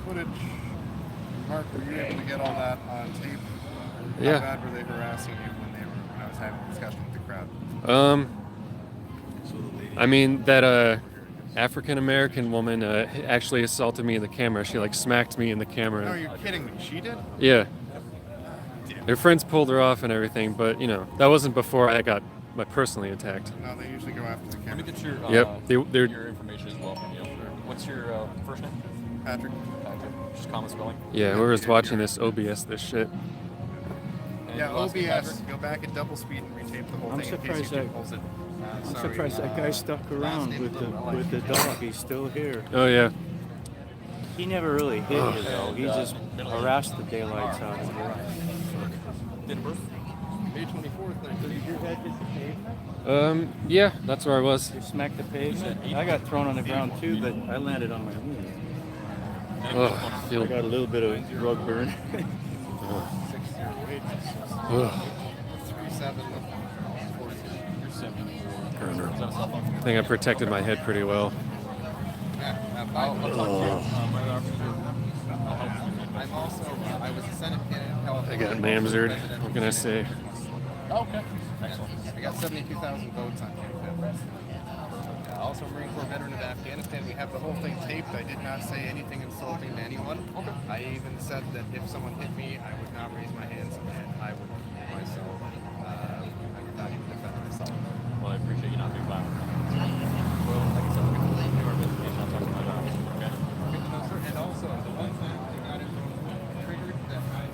footage. Mark, were you able to get all that on tape? Yeah. How bad were they harassing you when I was having a discussion with the crowd? I mean that African American woman actually assaulted me in the camera. She like smacked me in the camera. No, you're kidding me. She did? Yeah. Their friends pulled her off and everything, but you know that wasn't before I got personally attacked. No, they usually go after the camera. Let me get your Yep, your information as well. You know, what's your first name? Patrick. Patrick. Just common spelling. Yeah, we were just watching this OBS this shit. And Yeah, your last name, OBS. Patrick? Go back at double speed and retape the whole I'm thing in case surprised you that- pulls it. I'm Sorry. surprised that guy stuck around with the dog. He's still here. Oh yeah. He never really hit you though. He just harassed the daylights out of you. Date of birth? May 24th, 9:30. Did your head hit the pavement? Yeah, that's where I was. You smacked the pavement? I got thrown on the ground too, but I landed on my knee. Ugh, I feel. I got a little bit of rug burn. 608. Ugh. 37. I think I protected my head pretty well. I'm also, I was a Senate candidate in California. I got mamzered. What can I say? Okay. Excellent. I got 72,000 votes on Canada. Also a Marine Corps veteran of Afghanistan. We have the whole thing taped. I did not say anything insulting to anyone. Okay. I even said that if someone hit me, I would not raise my hands and I would defend myself. I would not even defend myself. Well, I appreciate you not being violent. Well, like I said, we're going to do our investigation. I'll talk to my doctor. Okay? Good to know, sir. And also, the one thing that got it triggered that I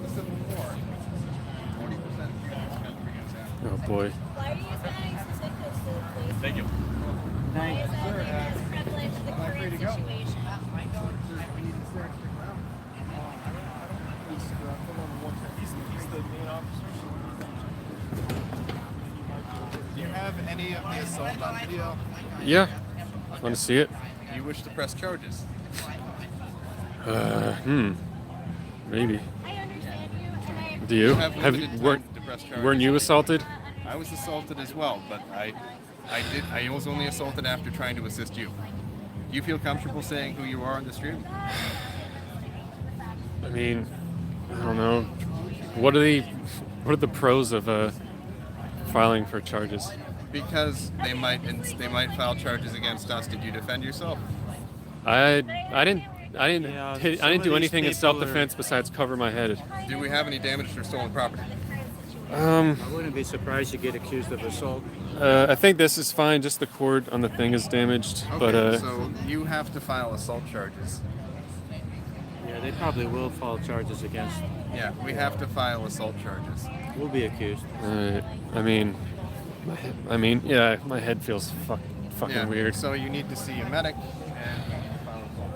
the Civil War, 40% of Jews had to against Africa. Oh boy. Why are you saying please? Thank you. Why is that privilege the current situation? We need to search the ground. He's the main officer. Do you have any of the assault on video? Yeah. Want to see it? Do you wish to press charges? Maybe. I understand you, and I Do you? have limited time Weren't, to press charges. weren't you assaulted? I was assaulted as well, but I was only assaulted after trying to assist you. Do you feel comfortable saying who you are on the street? I mean, I don't know. What are the pros of filing for charges? Because they might file charges against us. Did you defend yourself? I didn't Yeah, I some didn't of do these anything in people self-defense besides cover my head. Do we have any damaged or stolen property? I wouldn't be surprised to get accused of assault. I think this is fine. Just the cord on the thing is damaged, Okay, but so you have to file assault charges. Yeah, they probably will file charges against. Yeah, we have to file assault charges. We'll be accused. I mean, yeah, my head feels fucking Yeah, weird. so you need to see a medic and file assault.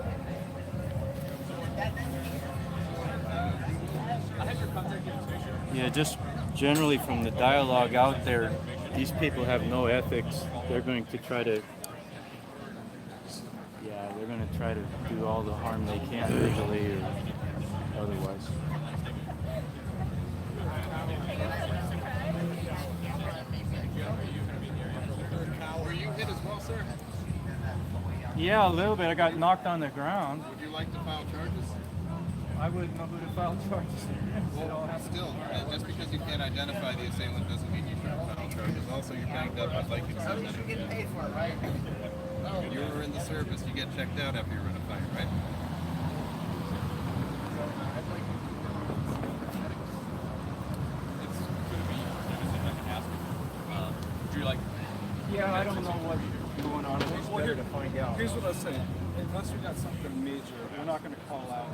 Yeah, just generally from the dialogue out there, these people have no ethics. They're going to try to, they're going to try to do all the harm they can, visually or otherwise. Were you hit as well, sir? Yeah, a little bit. I got knocked on the ground. Would you like to file charges? I wouldn't know who to file charges. Well, still, just because you can't identify the assailant doesn't mean you shouldn't file charges. Also, you're banged up. I'd like you to send that. You're getting paid for it, right? You were in the service. You get checked out after you run a fight, right? Would you like? Yeah, I don't know what's going on. It's better to find out. Here's what I was saying. Unless we got something major, we're not going to call out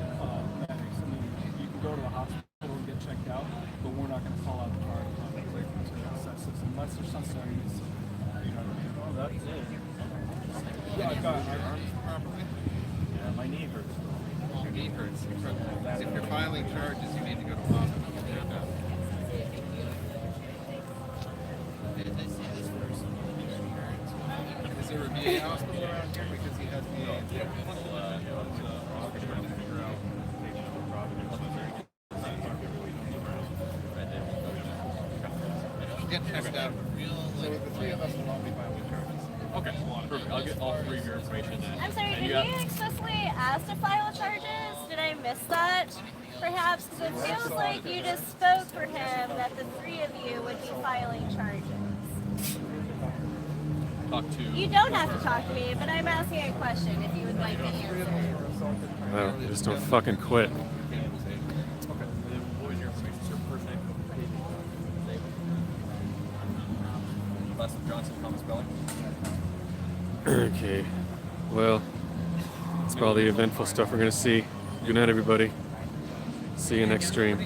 medics. I mean, you can go to the hospital and get checked out, but we're not going to call out the car to assess this unless there's something serious. You know what I mean? Oh, that's it. Yeah, I got it. Yeah, my knee hurts. Your knee hurts. If you're filing charges, you need to go to the hospital and get checked out. Is there a VA hospital around here? Because he has VA. Get checked out. Absolutely. So the three of us will all be filing charges. Okay, perfect. I'll get all three of your information then. I'm sorry, And did you have- he explicitly ask to file charges? Did I miss that? Perhaps, because it feels like you just spoke for him that the three of you would be filing charges. talk to. You don't have to talk to me, but I'm asking a question if you would like to answer. Well, just don't fucking quit. Okay. What was your information, sir? First name? Last name Johnson, common spelling? Okay. Well, that's all the eventful stuff we're gonna see. Good night, everybody. See you next stream.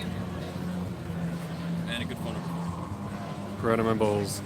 And a good phone number. Proud of my bowls.